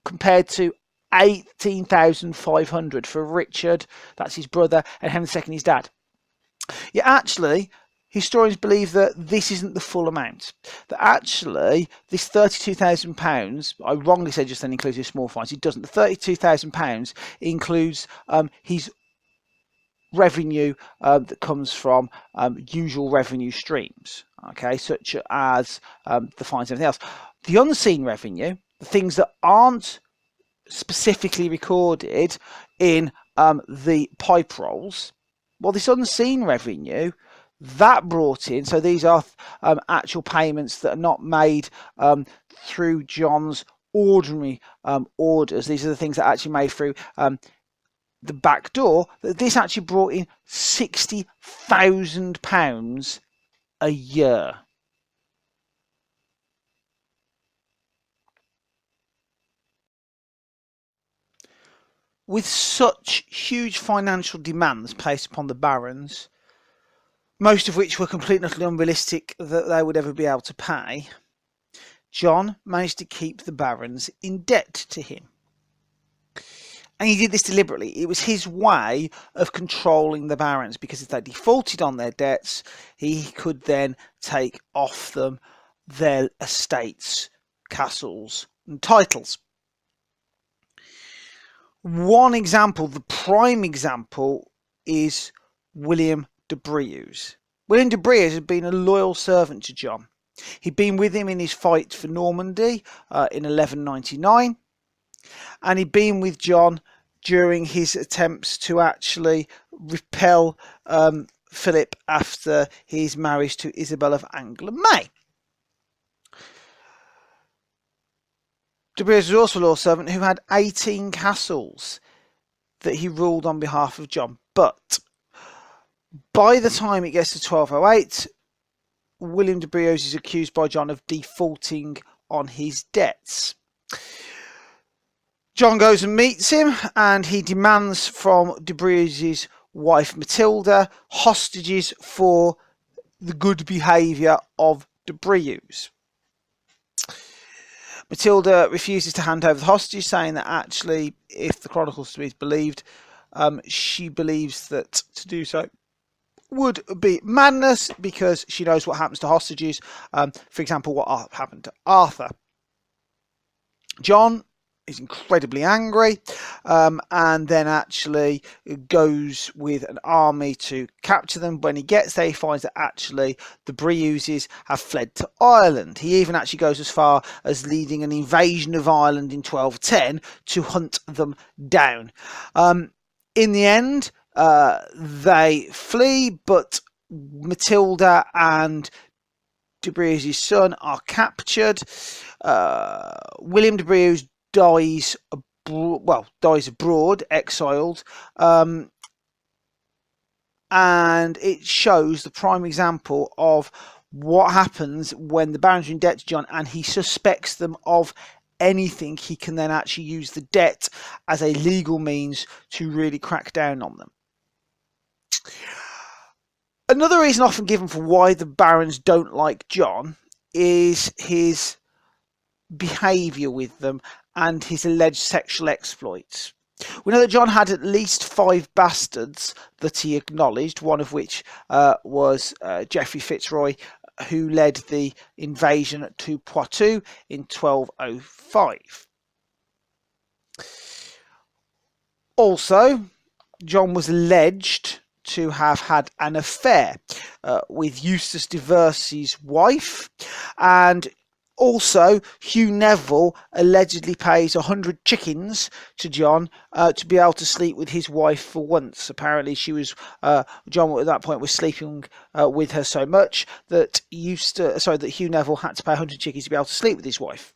compared to 18,500 for Richard, that's his brother, and Henry II, his dad. Yeah, actually, historians believe that this isn't the full amount. That actually, this £32,000, I wrongly said just then includes his small fines. It doesn't. The £32,000 includes his revenue that comes from usual revenue streams, okay, such as the fines and everything else. The unseen revenue, the things that aren't specifically recorded in the pipe rolls, well, this unseen revenue, that brought in, so these are actual payments that are not made through John's ordinary orders. These are the things that are actually made through the back door. This actually brought in £60,000 a year. With such huge financial demands placed upon the barons, most of which were completely and utterly unrealistic that they would ever be able to pay, John managed to keep the barons in debt to him. And he did this deliberately. It was his way of controlling the barons, because if they defaulted on their debts, he could then take off them their estates, castles, and titles. One example, the prime example, is William de Brieux. William de Brieux had been a loyal servant to John. He'd been with him in his fight for Normandy in 1199. and he'd been with John during his attempts to actually repel Philip after his marriage to Isabel of Angles-May. De Briones was also a law servant who had 18 castles that he ruled on behalf of John. But by the time it gets to 1208, William de Briones is accused by John of defaulting on his debts. John goes and meets him, and he demands from de Briones' wife Matilda hostages for the good behaviour of de Briones. Matilda refuses to hand over the hostages, saying that actually, if the chronicles to be believed, she believes that to do so would be madness, because she knows what happens to hostages. For example, what happened to Arthur. John is incredibly angry, and then actually goes with an army to capture them. When he gets there, he finds that actually the Briones have fled to Ireland. He even actually goes as far as leading an invasion of Ireland in 1210 to hunt them down. In the end, they flee, but Matilda and de Briones' son are captured. William de Briones dies abroad, exiled, and it shows the prime example of what happens when the barons are in debt to John and he suspects them of anything. He can then actually use the debt as a legal means to really crack down on them. Another reason often given for why the barons don't like John is his behaviour with them and his alleged sexual exploits. We know that John had at least 5 bastards that he acknowledged, one of which was Geoffrey Fitzroy, who led the invasion to Poitou in 1205. Also, John was alleged to have had an affair with Eustace de Versey's wife, and also Hugh Neville allegedly pays 100 chickens to John to be able to sleep with his wife for once. Apparently John at that point was sleeping with her so much that Hugh Neville had to pay 100 chickens to be able to sleep with his wife.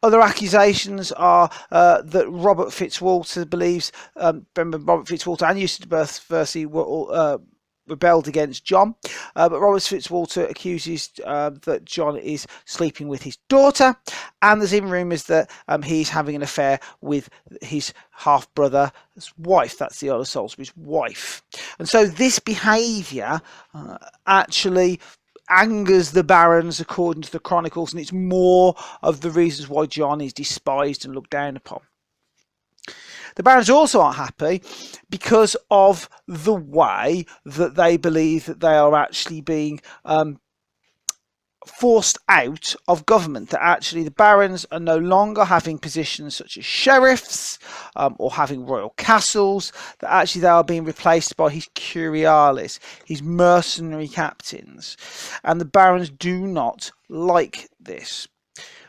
Other accusations are that Robert Fitzwalter believes, remember Robert Fitzwalter and Eustace de Versey were all rebelled against John, but Robert Fitzwalter accuses that John is sleeping with his daughter, and there's even rumours that he's having an affair with his half-brother's wife. That's the Earl of Salisbury's wife. And so this behaviour actually angers the barons according to the chronicles, and it's more of the reasons why John is despised and looked down upon. The barons also aren't happy because of the way that they believe that they are actually being forced out of government, that actually the barons are no longer having positions such as sheriffs or having royal castles, that actually they are being replaced by his curiales, his mercenary captains, and the barons do not like this.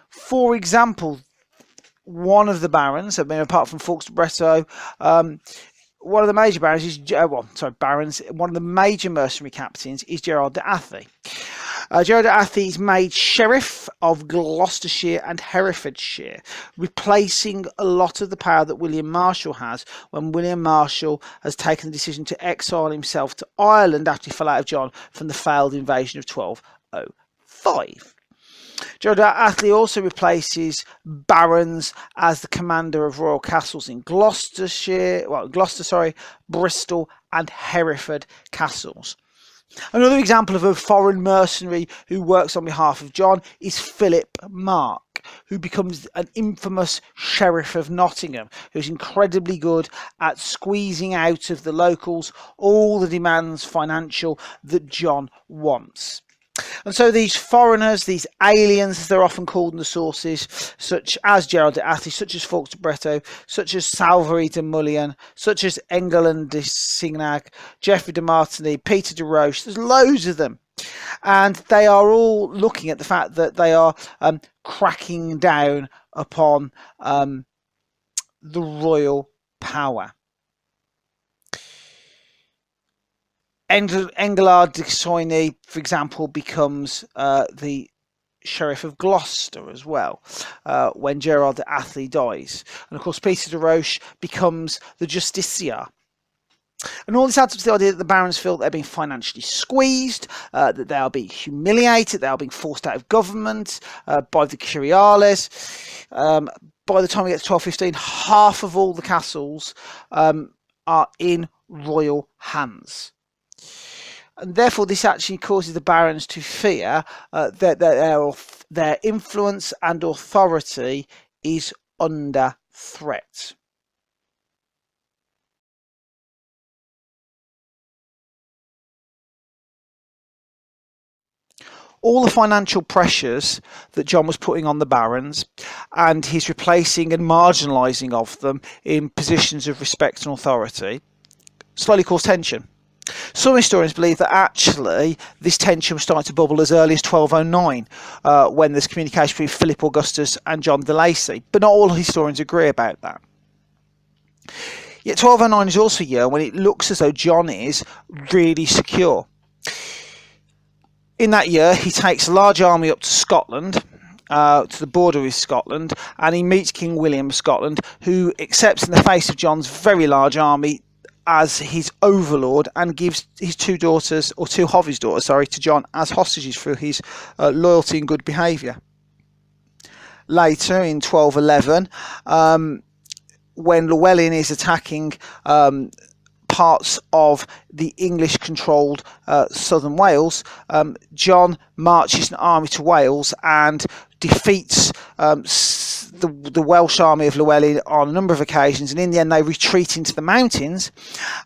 For example, one of the barons, apart from Fawkes de Breteuil, one of the major barons is one of the major mercenary captains is Gerard de Athy. Gerard de Athy is made sheriff of Gloucestershire and Herefordshire, replacing a lot of the power that William Marshal has when William Marshal has taken the decision to exile himself to Ireland after he fell out of John from the failed invasion of 1205. Gerard de Athy also replaces barons as the commander of royal castles in Gloucester, Bristol and Hereford castles. Another example of a foreign mercenary who works on behalf of John is Philip Mark, who becomes an infamous sheriff of Nottingham, who's incredibly good at squeezing out of the locals all the demands financial that John wants. And so these foreigners, these aliens as they're often called in the sources, such as Gerard de Athy, such as Fawkes de Breteuil, such as Salvary de Mullion, such as Engelland de Signac, Geoffrey de Martigny, Peter de Roche, there's loads of them. And they are all looking at the fact that they are cracking down upon the royal power. Engelard de Soigny, for example, becomes the Sheriff of Gloucester as well, when Gerard de Athley dies. And of course, Peter de Roche becomes the Justiciar. And all this adds up to the idea that the barons feel they're being financially squeezed, that they are being humiliated, they are being forced out of government by the Curiales. By the time we get to 1215, half of all the castles are in royal hands. And therefore, this actually causes the barons to fear that their influence and authority is under threat. All the financial pressures that John was putting on the barons and his replacing and marginalising of them in positions of respect and authority slowly caused tension. Some historians believe that actually this tension was starting to bubble as early as 1209, when there's communication between Philip Augustus and John de Lacy, but not all historians agree about that. Yet 1209 is also a year when it looks as though John is really secure. In that year, he takes a large army up to Scotland, to the border with Scotland, and he meets King William of Scotland, who accepts in the face of John's very large army as his overlord and gives his two of his daughters, to John as hostages for his loyalty and good behaviour. Later, in 1211, when Llewellyn is attacking parts of the English-controlled southern Wales, John marches an army to Wales and defeats the Welsh army of Llewellyn on a number of occasions, and in the end they retreat into the mountains,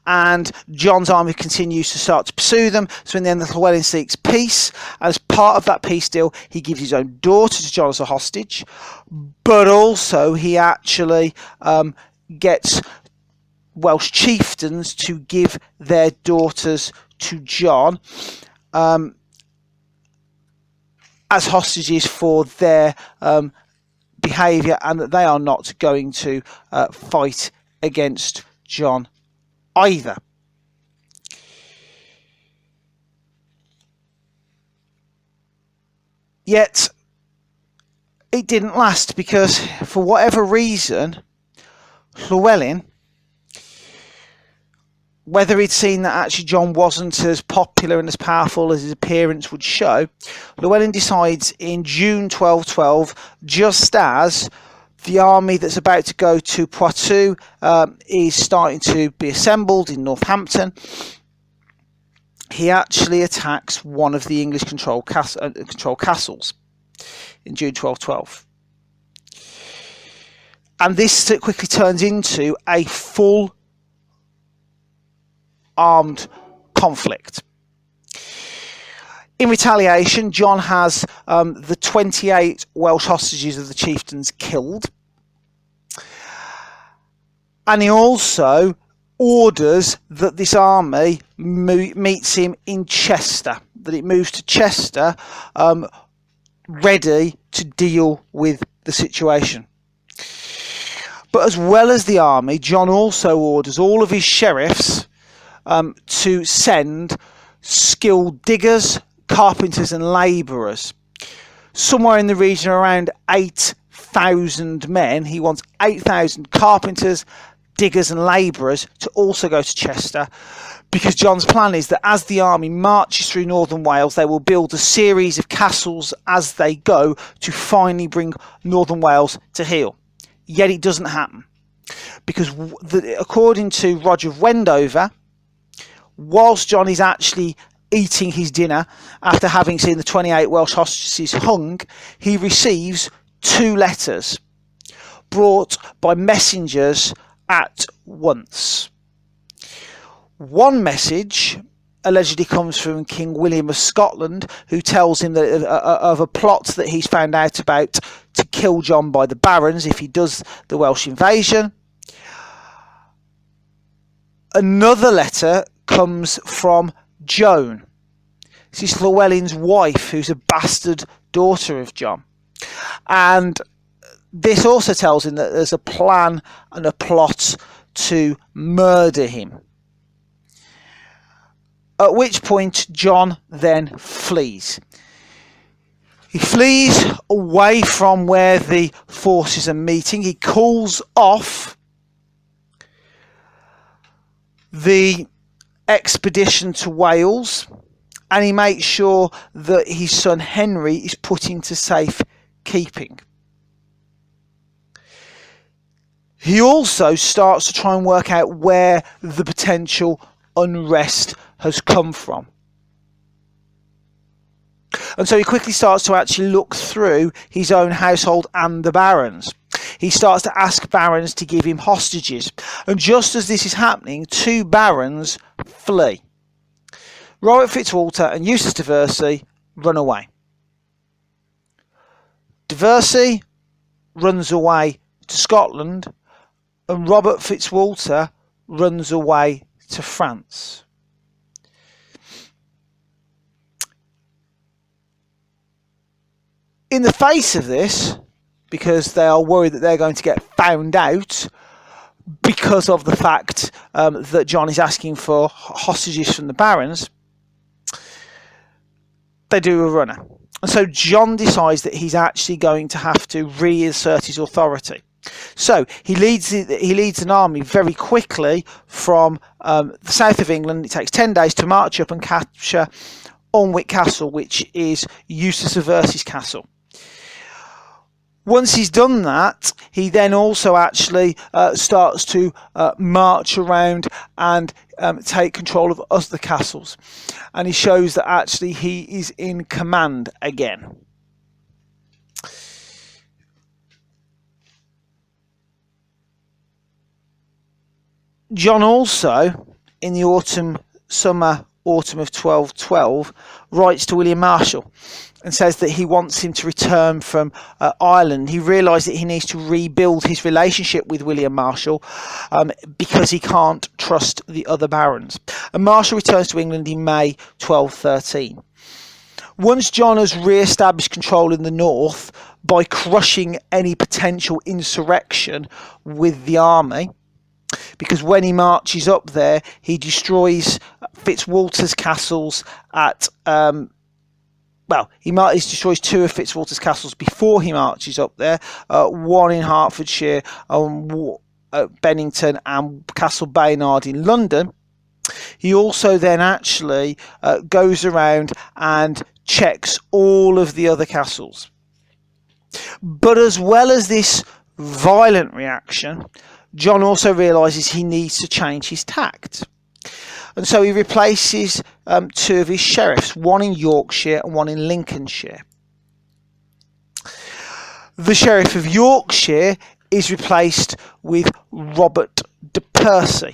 and John's army continues to start to pursue them. So in the end, Llewellyn seeks peace, and as part of that peace deal, he gives his own daughter to John as a hostage, but also he actually gets Welsh chieftains to give their daughters to John as hostages for their behaviour, and that they are not going to fight against John either. Yet it didn't last, because for whatever reason, Llewellyn, whether he'd seen that actually John wasn't as popular and as powerful as his appearance would show, Llewellyn decides in June 1212, just as the army that's about to go to Poitou is starting to be assembled in Northampton, he actually attacks one of the English controlled castles in June 1212. And this quickly turns into a full armed conflict. In retaliation, John has the 28 Welsh hostages of the chieftains killed, and he also orders that this army meets him in Chester, that it moves to Chester ready to deal with the situation. But as well as the army, John also orders all of his sheriffs to send skilled diggers, carpenters and labourers. Somewhere in the region around 8,000 men. He wants 8,000 carpenters, diggers and labourers to also go to Chester, because John's plan is that as the army marches through northern Wales, they will build a series of castles as they go to finally bring northern Wales to heel. Yet it doesn't happen, because according to Roger of Wendover, whilst John is actually eating his dinner after having seen the 28 Welsh hostages hung, he receives 2 letters brought by messengers at once. One message allegedly comes from King William of Scotland, who tells him that of a plot that he's found out about to kill John by the barons if he does the Welsh invasion. Another letter comes from Joan. This is Llewellyn's wife, who's a bastard daughter of John. And this also tells him that there's a plan and a plot to murder him. At which point John then flees. He flees away from where the forces are meeting. He calls off the expedition to Wales, and he makes sure that his son Henry is put into safe keeping. He also starts to try and work out where the potential unrest has come from. And so he quickly starts to actually look through his own household and the barons. He starts to ask barons to give him hostages. And just as this is happening, two barons flee. Robert Fitzwalter and Eustace de Versey run away. De Versey runs away to Scotland, and Robert Fitzwalter runs away to France. In the face of this, because they are worried that they're going to get found out because of the fact that John is asking for hostages from the barons, they do a runner. And so John decides that he's actually going to have to reassert his authority. So he leads an army very quickly from the south of England. It takes 10 days to march up and capture Alnwick Castle, which is Eustace of Versey's castle. Once he's done that, he then also actually starts to march around and take control of other castles. And he shows that actually he is in command again. John also, in the autumn of 1212, writes to William Marshal and says that he wants him to return from Ireland. He realised that he needs to rebuild his relationship with William Marshal because he can't trust the other barons. And Marshal returns to England in May 1213. Once John has re-established control in the north by crushing any potential insurrection with the army, because when he marches up there, he destroys Fitzwalter's castles at he destroys two of Fitzwalter's castles before he marches up there, one in Hertfordshire, Bennington, and Castle Baynard in London. He also then actually goes around and checks all of the other castles. But as well as this violent reaction, John also realises he needs to change his tact. And so he replaces two of his sheriffs, one in Yorkshire and one in Lincolnshire. The Sheriff of Yorkshire is replaced with Robert de Percy.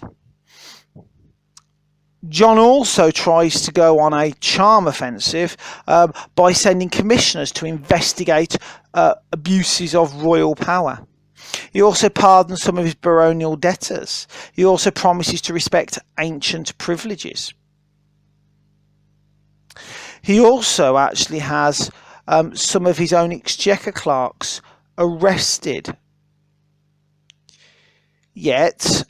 John also tries to go on a charm offensive by sending commissioners to investigate abuses of royal power. He also pardons some of his baronial debtors. He also promises to respect ancient privileges. He also actually has some of his own exchequer clerks arrested. Yet,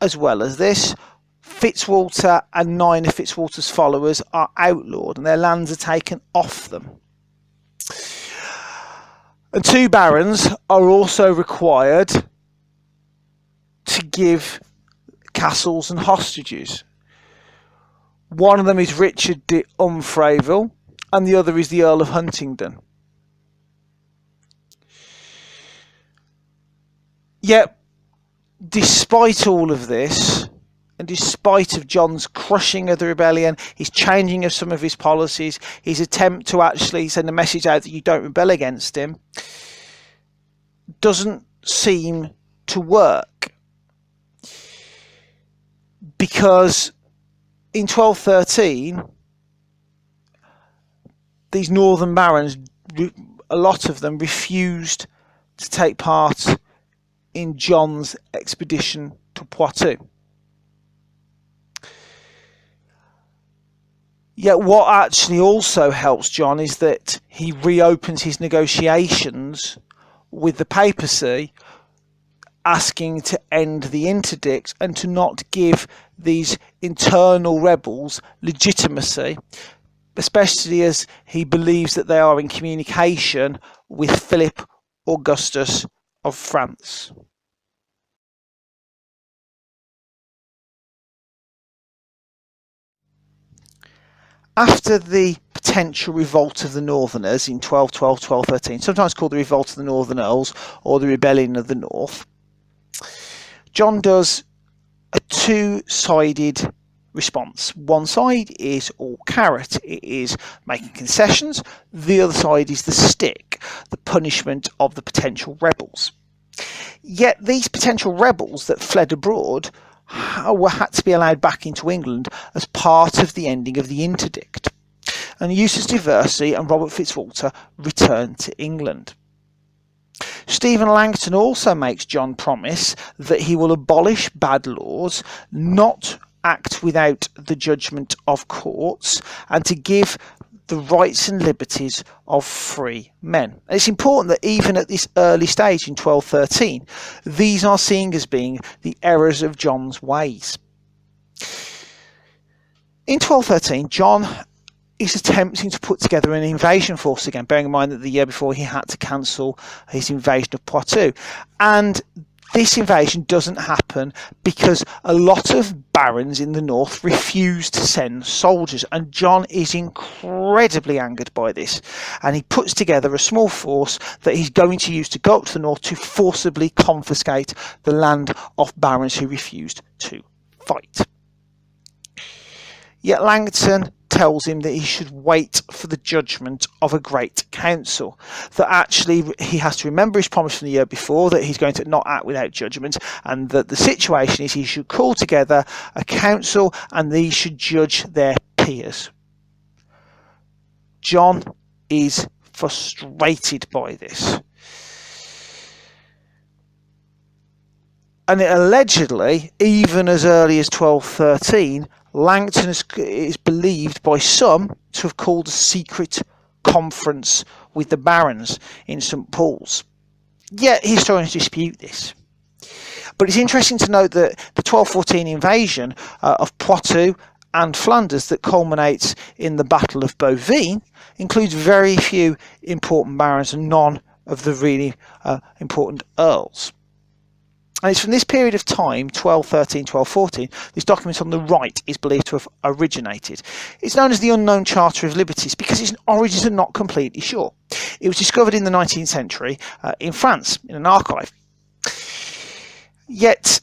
as well as this, Fitzwalter and 9 of Fitzwalter's followers are outlawed and their lands are taken off them. And 2 barons are also required to give castles and hostages. One of them is Richard de Umfraville and the other is the Earl of Huntingdon. Yet, despite all of this, and despite of John's crushing of the rebellion, his changing of some of his policies, his attempt to actually send a message out that you don't rebel against him, doesn't seem to work. Because in 1213, these northern barons, a lot of them refused to take part in John's expedition to Poitou. Yet what actually also helps John is that he reopens his negotiations with the papacy asking to end the interdict and to not give these internal rebels legitimacy, especially as he believes that they are in communication with Philip Augustus of France. After the potential revolt of the Northerners in 1212, 1213, sometimes called the Revolt of the Northern Earls or the Rebellion of the North, John does a two-sided response. One side is all carrot, it is making concessions. The other side is the stick, the punishment of the potential rebels. Yet these potential rebels that fled abroad had to be allowed back into England as part of the ending of the interdict. And Eustace de Vesey and Robert Fitzwalter returned to England. Stephen Langton also makes John promise that he will abolish bad laws, not act without the judgment of courts, and to give the rights and liberties of free men. And it's important that even at this early stage in 1213, these are seen as being the errors of John's ways. In 1213, John is attempting to put together an invasion force again, bearing in mind that the year before he had to cancel his invasion of Poitou. And this invasion doesn't happen because a lot of barons in the north refuse to send soldiers, and John is incredibly angered by this, and he puts together a small force that he's going to use to go up to the north to forcibly confiscate the land of barons who refused to fight. Yet Langton tells him that he should wait for the judgment of a great council, that actually he has to remember his promise from the year before that he's going to not act without judgment, and that the situation is he should call together a council and these should judge their peers. John is frustrated by this. And it allegedly, even as early as 1213, Langton is believed by some to have called a secret conference with the barons in St Paul's. Yet historians dispute this. But it's interesting to note that the 1214 invasion of Poitou and Flanders that culminates in the Battle of Bouvines includes very few important barons and none of the really important earls. And it's from this period of time, 1213, 1214, this document on the right is believed to have originated. It's known as the Unknown Charter of Liberties because its origins are not completely sure. It was discovered in the 19th century in France, in an archive. Yet,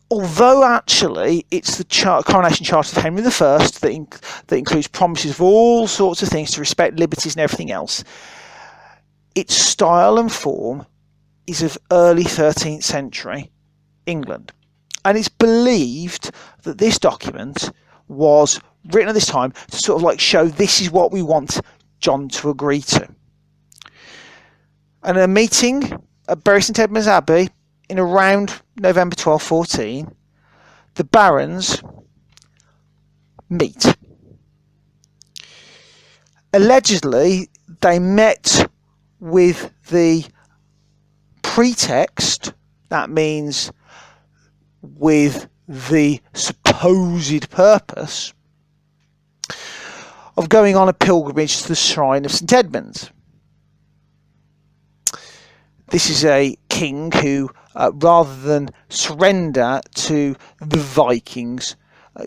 although actually it's the Coronation Charter of Henry I that includes promises of all sorts of things to respect liberties and everything else, its style and form is of early 13th century England. And it's believed that this document was written at this time to sort of like show this is what we want John to agree to. And a meeting at Bury St Edmunds Abbey in around November 1214, the barons meet. Allegedly, they met with the pretext, that means with the supposed purpose of going on a pilgrimage to the shrine of St Edmunds. This is a king who, rather than surrender to the Vikings,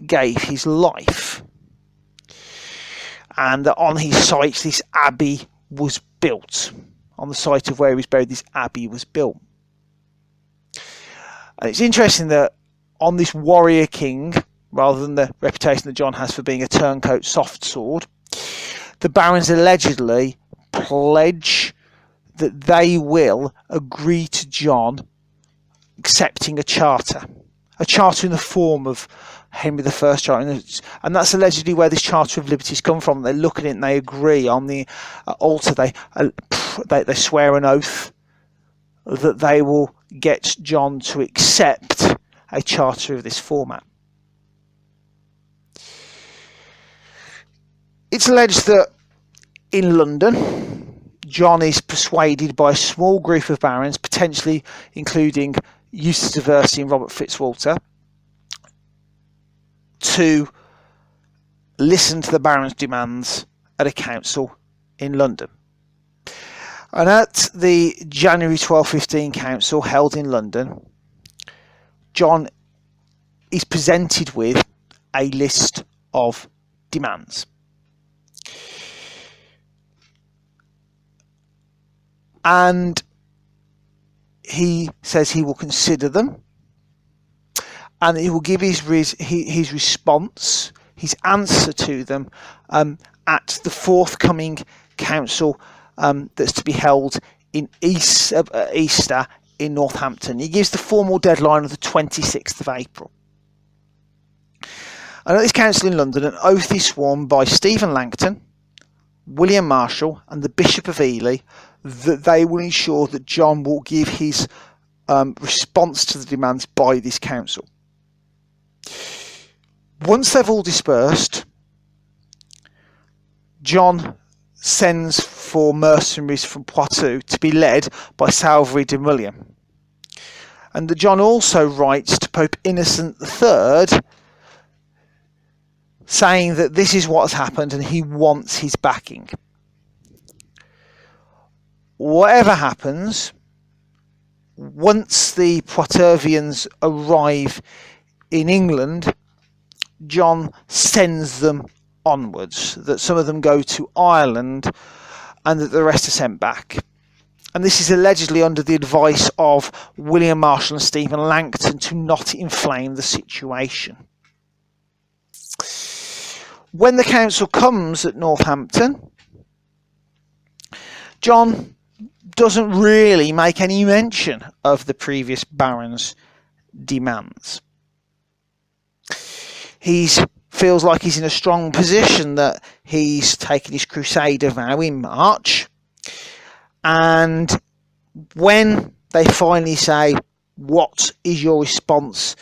gave his life. And on his site, this abbey was built. On the site of where he was buried, this abbey was built. And it's interesting that on this warrior king, rather than the reputation that John has for being a turncoat soft sword, the barons allegedly pledge that they will agree to John accepting a charter in the form of Henry I charter, and that's allegedly where this Charter of Liberties come from. They look at it and they agree on the altar. They swear an oath that they will get John to accept a charter of this format. It's alleged that in London, John is persuaded by a small group of barons, potentially including Eustace de Vesey and Robert Fitzwalter, to listen to the barons' demands at a council in London. And at the January 1215 council held in London, John is presented with a list of demands. And he says he will consider them, and he will give his response, his answer to them, at the forthcoming council that's to be held in Easter in Northampton. He gives the formal deadline of the 26th of April. And at this council in London, an oath is sworn by Stephen Langton, William Marshall, and the Bishop of Ely that they will ensure that John will give his response to the demands by this council. Once they've all dispersed, John sends for mercenaries from Poitou to be led by Salvary de Mullion. And that John also writes to Pope Innocent III saying that this is what has happened and he wants his backing. Whatever happens, once the Poitouvians arrive in England, John sends them onwards, that some of them go to Ireland and that the rest are sent back. And this is allegedly under the advice of William Marshall and Stephen Langton to not inflame the situation. When the council comes at Northampton, John doesn't really make any mention of the previous barons' demands. He feels like he's in a strong position, that he's taken his Crusader vow in March, and when they finally say, "What is your response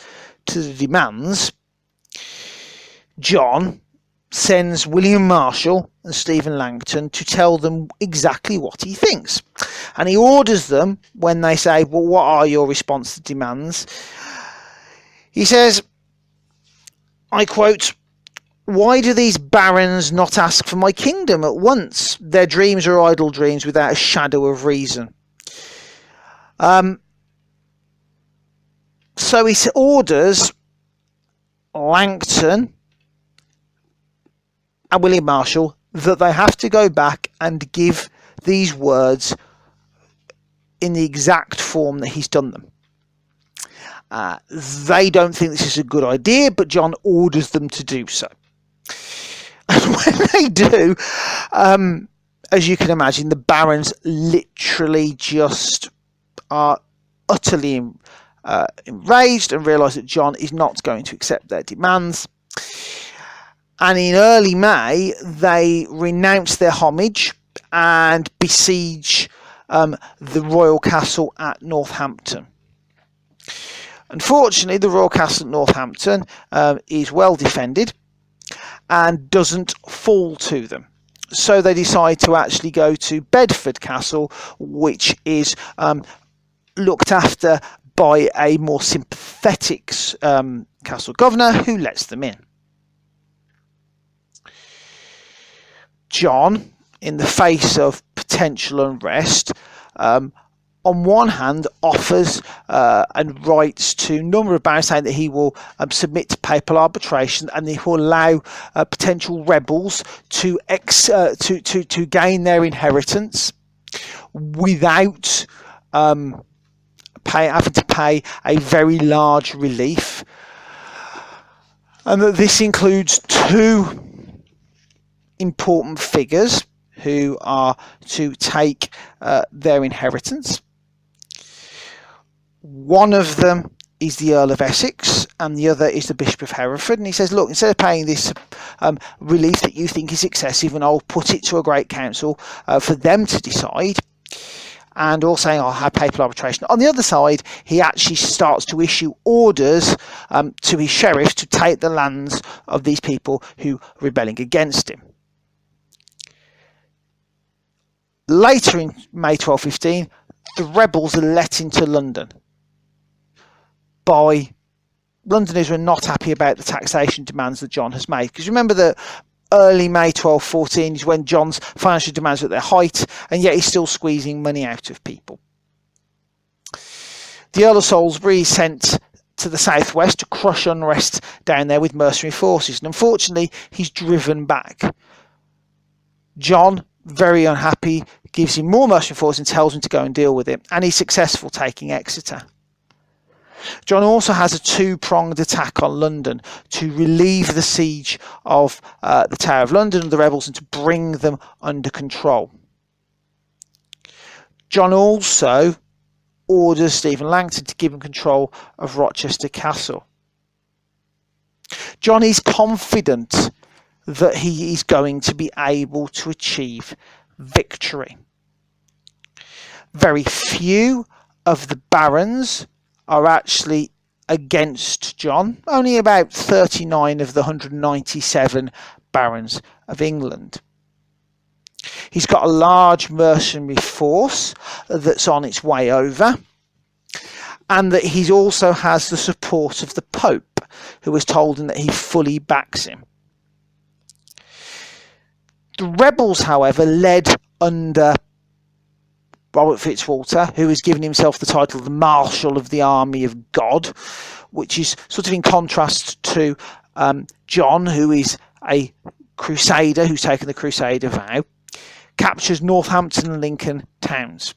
to the demands?" John sends William Marshall and Stephen Langton to tell them exactly what he thinks. And he orders them, when they say, "Well, what are your response to demands?" He says, I quote, "Why do these barons not ask for my kingdom at once? Their dreams are idle dreams without a shadow of reason." So he orders Langton and William Marshall that they have to go back and give these words in the exact form that he's done them. They don't think this is a good idea, but John orders them to do so. And when they do, as you can imagine, the barons literally just are utterly enraged and realise that John is not going to accept their demands. And in early May, they renounce their homage and besiege the royal castle at Northampton. Unfortunately, the royal castle at Northampton is well defended and doesn't fall to them. So they decide to actually go to Bedford Castle, which is looked after by a more sympathetic castle governor who lets them in. John, in the face of potential unrest, on one hand offers and writes to a number of barons saying that he will submit to papal arbitration and he will allow potential rebels to gain their inheritance without having to pay a very large relief, and that this includes two important figures who are to take their inheritance. One of them is the Earl of Essex and the other is the Bishop of Hereford. And he says, look, instead of paying this relief that you think is excessive, and I'll put it to a great council for them to decide, and also I'll have papal arbitration. On the other side, he actually starts to issue orders to his sheriffs to take the lands of these people who are rebelling against him. Later in May 1215, the rebels are let into London by Londoners who are not happy about the taxation demands that John has made. Because remember that early May 1214 is when John's financial demands are at their height, and yet he's still squeezing money out of people. The Earl of Salisbury is sent to the southwest to crush unrest down there with mercenary forces, and unfortunately he's driven back. John, very unhappy, gives him more mercenary forces and tells him to go and deal with it, and he's successful taking Exeter. John also has a two-pronged attack on London to relieve the siege of the Tower of London and the rebels and to bring them under control. John also orders Stephen Langton to give him control of Rochester Castle. John is confident that he is going to be able to achieve victory. Very few of the barons are actually against John. Only about 39 of the 197 barons of England. He's got a large mercenary force that's on its way over, and that he also has the support of the Pope, who has told him that he fully backs him. The rebels, however, led under Robert Fitzwalter, who has given himself the title of the Marshal of the Army of God, which is sort of in contrast to John, who is a crusader who's taken the Crusader vow, captures Northampton and Lincoln towns.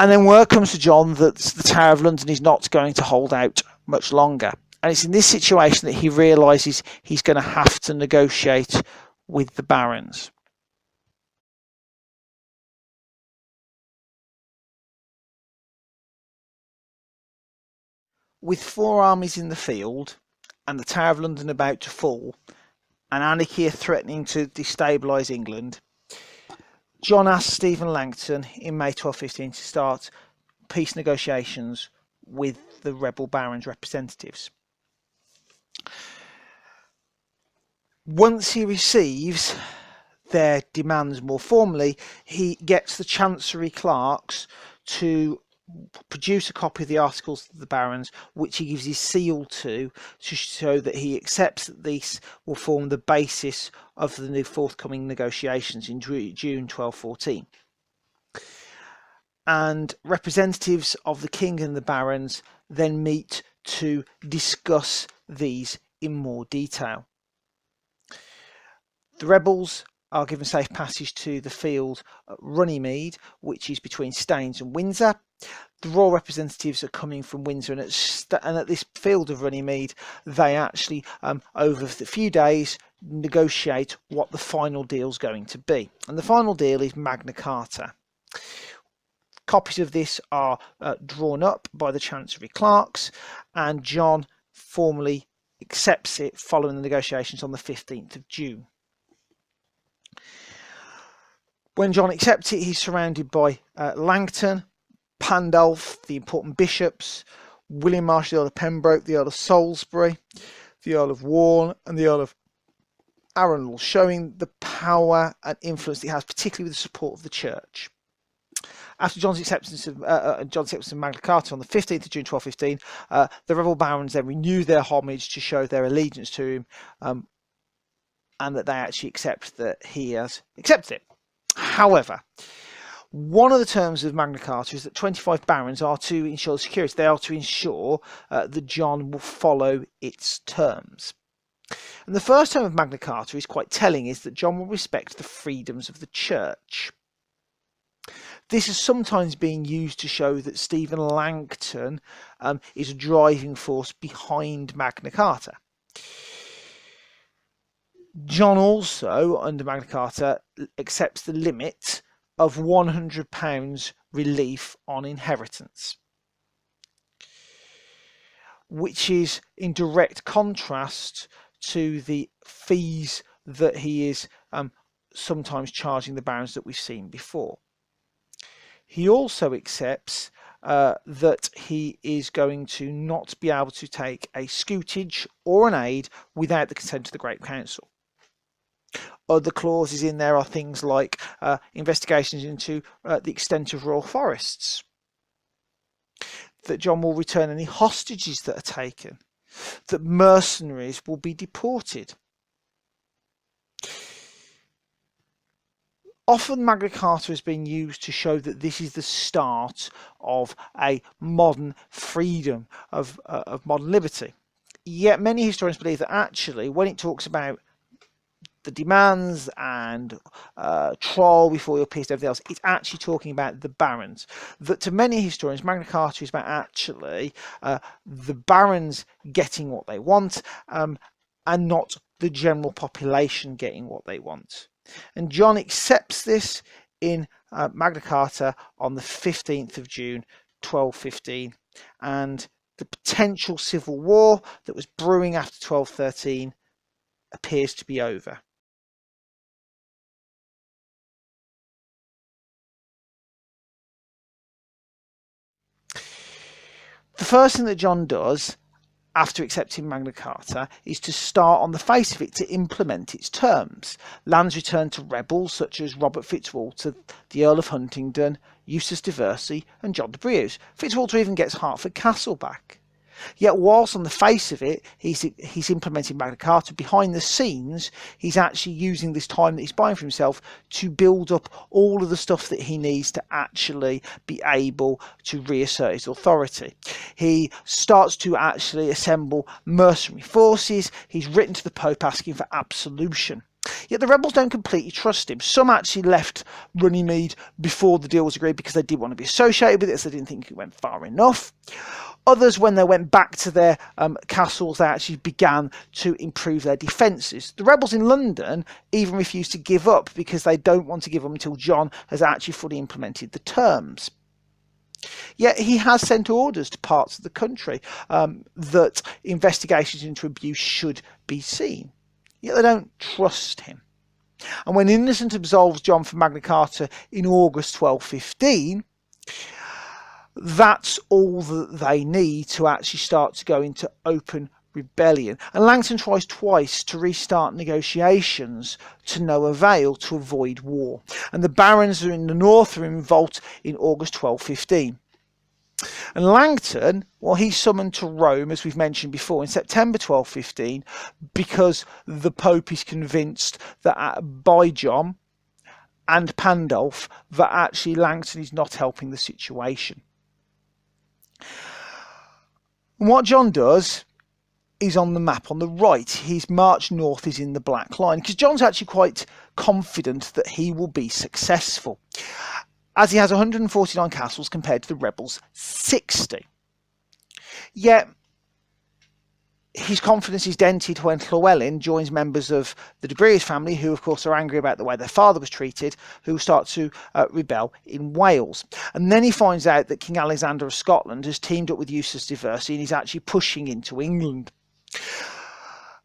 And then word comes to John that the Tower of London is not going to hold out much longer. And it's in this situation that he realises he's going to have to negotiate with the barons. With four armies in the field and the Tower of London about to fall and anarchy threatening to destabilise England, John asked Stephen Langton in May 1215 to start peace negotiations with the rebel barons' representatives. Once he receives their demands more formally, he gets the Chancery clerks to produce a copy of the articles of the barons, which he gives his seal to show that he accepts that these will form the basis of the new forthcoming negotiations in June 1214. And representatives of the king and the barons then meet to discuss these in more detail. The rebels are given safe passage to the field at Runnymede, which is between Staines and Windsor. The royal representatives are coming from Windsor, and at this field of Runnymede, they actually, over a few days, negotiate what the final deal is going to be. And the final deal is Magna Carta. Copies of this are drawn up by the Chancery clerks, and John formally accepts it following the negotiations on the 15th of June. When John accepts it, he's surrounded by Langton, Pandulph, the important bishops, William Marshal, the Earl of Pembroke, the Earl of Salisbury, the Earl of Warne, and the Earl of Arundel, showing the power and influence he has, particularly with the support of the church. After John's acceptance of Magna Carta on the 15th of June 1215, the rebel barons then renew their homage to show their allegiance to him, and that they actually accept that he has accepted it. However, one of the terms of Magna Carta is that 25 barons are to ensure security. They are to ensure that John will follow its terms. And the first term of Magna Carta is quite telling, is that John will respect the freedoms of the church. This has sometimes been used to show that Stephen Langton is a driving force behind Magna Carta. John also, under Magna Carta, accepts the limit of £100 relief on inheritance, which is in direct contrast to the fees that he is sometimes charging the barons that we've seen before. He also accepts that he is going to not be able to take a scutage or an aid without the consent of the Great Council. Other clauses in there are things like investigations into the extent of royal forests, that John will return any hostages that are taken, that mercenaries will be deported. Often Magna Carta has been used to show that this is the start of a modern freedom, of modern liberty. Yet many historians believe that actually when it talks about the demands and trial before he appears to everything else, it's actually talking about the barons. That to many historians, Magna Carta is about actually the barons getting what they want and not the general population getting what they want. And John accepts this in Magna Carta on the 15th of June 1215, and the potential civil war that was brewing after 1213 appears to be over. The first thing that John does after accepting Magna Carta is to start on the face of it to implement its terms. Lands returned to rebels such as Robert Fitzwalter, the Earl of Huntingdon, Eustace de Vesey and John de Brieux. Fitzwalter even gets Hertford Castle back. Yet whilst on the face of it he's implementing Magna Carta, behind the scenes he's actually using this time that he's buying for himself to build up all of the stuff that he needs to actually be able to reassert his authority. He starts to actually assemble mercenary forces. He's written to the Pope asking for absolution. Yet the rebels don't completely trust him. Some actually left Runnymede before the deal was agreed because they didn't want to be associated with it, so they didn't think it went far enough. Others, when they went back to their castles, they actually began to improve their defences. The rebels in London even refused to give up because they don't want to give up until John has actually fully implemented the terms. Yet he has sent orders to parts of the country that investigations into abuse should be seen. Yet they don't trust him. And when Innocent absolves John for Magna Carta in August 1215, that's all that they need to actually start to go into open rebellion. And Langton tries twice to restart negotiations to no avail to avoid war. And the barons in the north are in revolt in August 1215. And Langton, well, he's summoned to Rome, as we've mentioned before, in September 1215, because the Pope is convinced that by John and Pandulf that actually Langton is not helping the situation. And what John does is on the map on the right. His march north is in the black line, because John's actually quite confident that he will be successful, as he has 149 castles compared to the rebels' 60. Yet his confidence is dented when Llywelyn joins members of the de Brieux family, who of course are angry about the way their father was treated, who start to rebel in Wales. And then he finds out that King Alexander of Scotland has teamed up with Eustace de Vesey and he's actually pushing into England.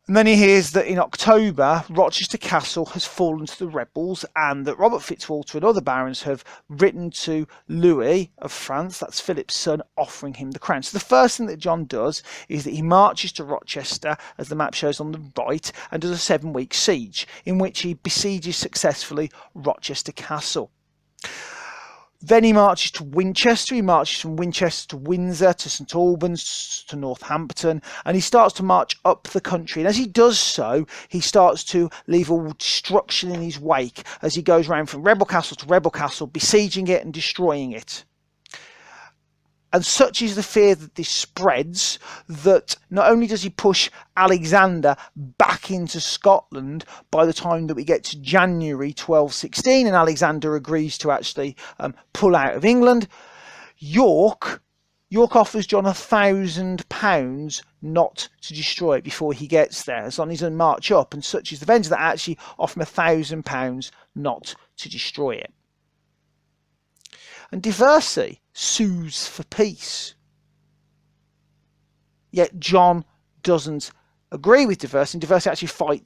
And then he hears that in October, Rochester Castle has fallen to the rebels and that Robert Fitzwalter and other barons have written to Louis of France, that's Philip's son, offering him the crown. So the first thing that John does is that he marches to Rochester, as the map shows on the right, and does a 7-week siege, in which he besieges successfully Rochester Castle. Then he marches to Winchester. He marches from Winchester to Windsor, to St Albans, to Northampton, and he starts to march up the country. And as he does so, he starts to leave all destruction in his wake as he goes round from rebel castle to rebel castle, besieging it and destroying it. And such is the fear that this spreads that not only does he push Alexander back into Scotland by the time that we get to January 1216 and Alexander agrees to actually pull out of England, York offers John £1,000 not to destroy it before he gets there, as long as he doesn't march up, and such is the vengeance that actually offer him £1,000 not to destroy it. And de Vesey sues for peace. Yet John doesn't agree with de Vesey, and de Vesey actually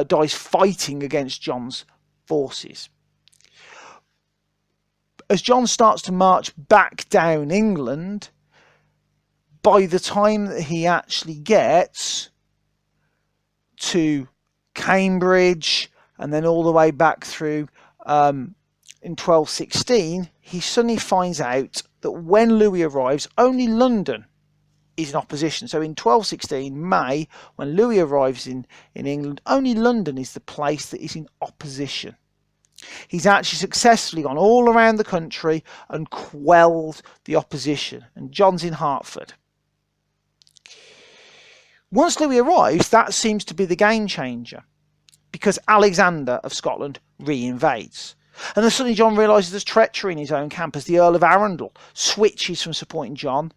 dies fighting against John's forces. As John starts to march back down England, by the time that he actually gets to Cambridge, and then all the way back through in 1216, he suddenly finds out that when Louis arrives, only London is in opposition. So in 1216, May, when Louis arrives in England, only London is the place that is in opposition. He's actually successfully gone all around the country and quelled the opposition. And John's in Hertford. Once Louis arrives, that seems to be the game changer, because Alexander of Scotland re-invades. And then suddenly John realises there's treachery in his own camp, as the Earl of Arundel switches from supporting John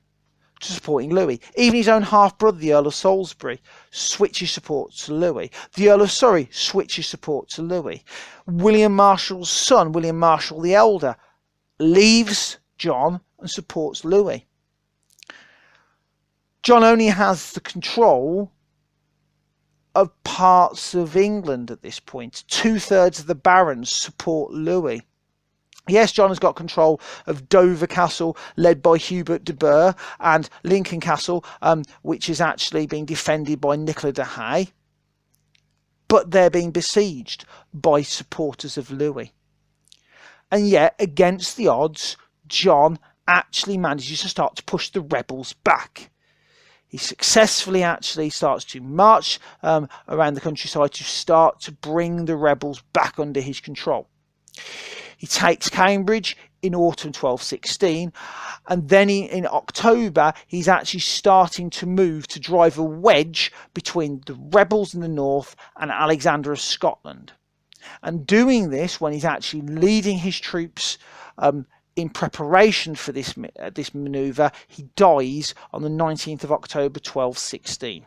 to supporting Louis. Even his own half-brother, the Earl of Salisbury, switches support to Louis. The Earl of Surrey switches support to Louis. William Marshall's son, William Marshall the Elder, leaves John and supports Louis. John only has the control of parts of England at this point. 2/3 of the barons support Louis. Yes, John has got control of Dover Castle, led by Hubert de Burgh, and Lincoln Castle, which is actually being defended by Nicola de Hay. But they're being besieged by supporters of Louis. And yet, against the odds, John actually manages to start to push the rebels back. He successfully actually starts to march around the countryside to start to bring the rebels back under his control. He takes Cambridge in autumn 1216, and then in October he's actually starting to move to drive a wedge between the rebels in the north and Alexander of Scotland. And doing this when he's actually leading his troops in preparation for this manoeuvre, he dies on the 19th of October 1216.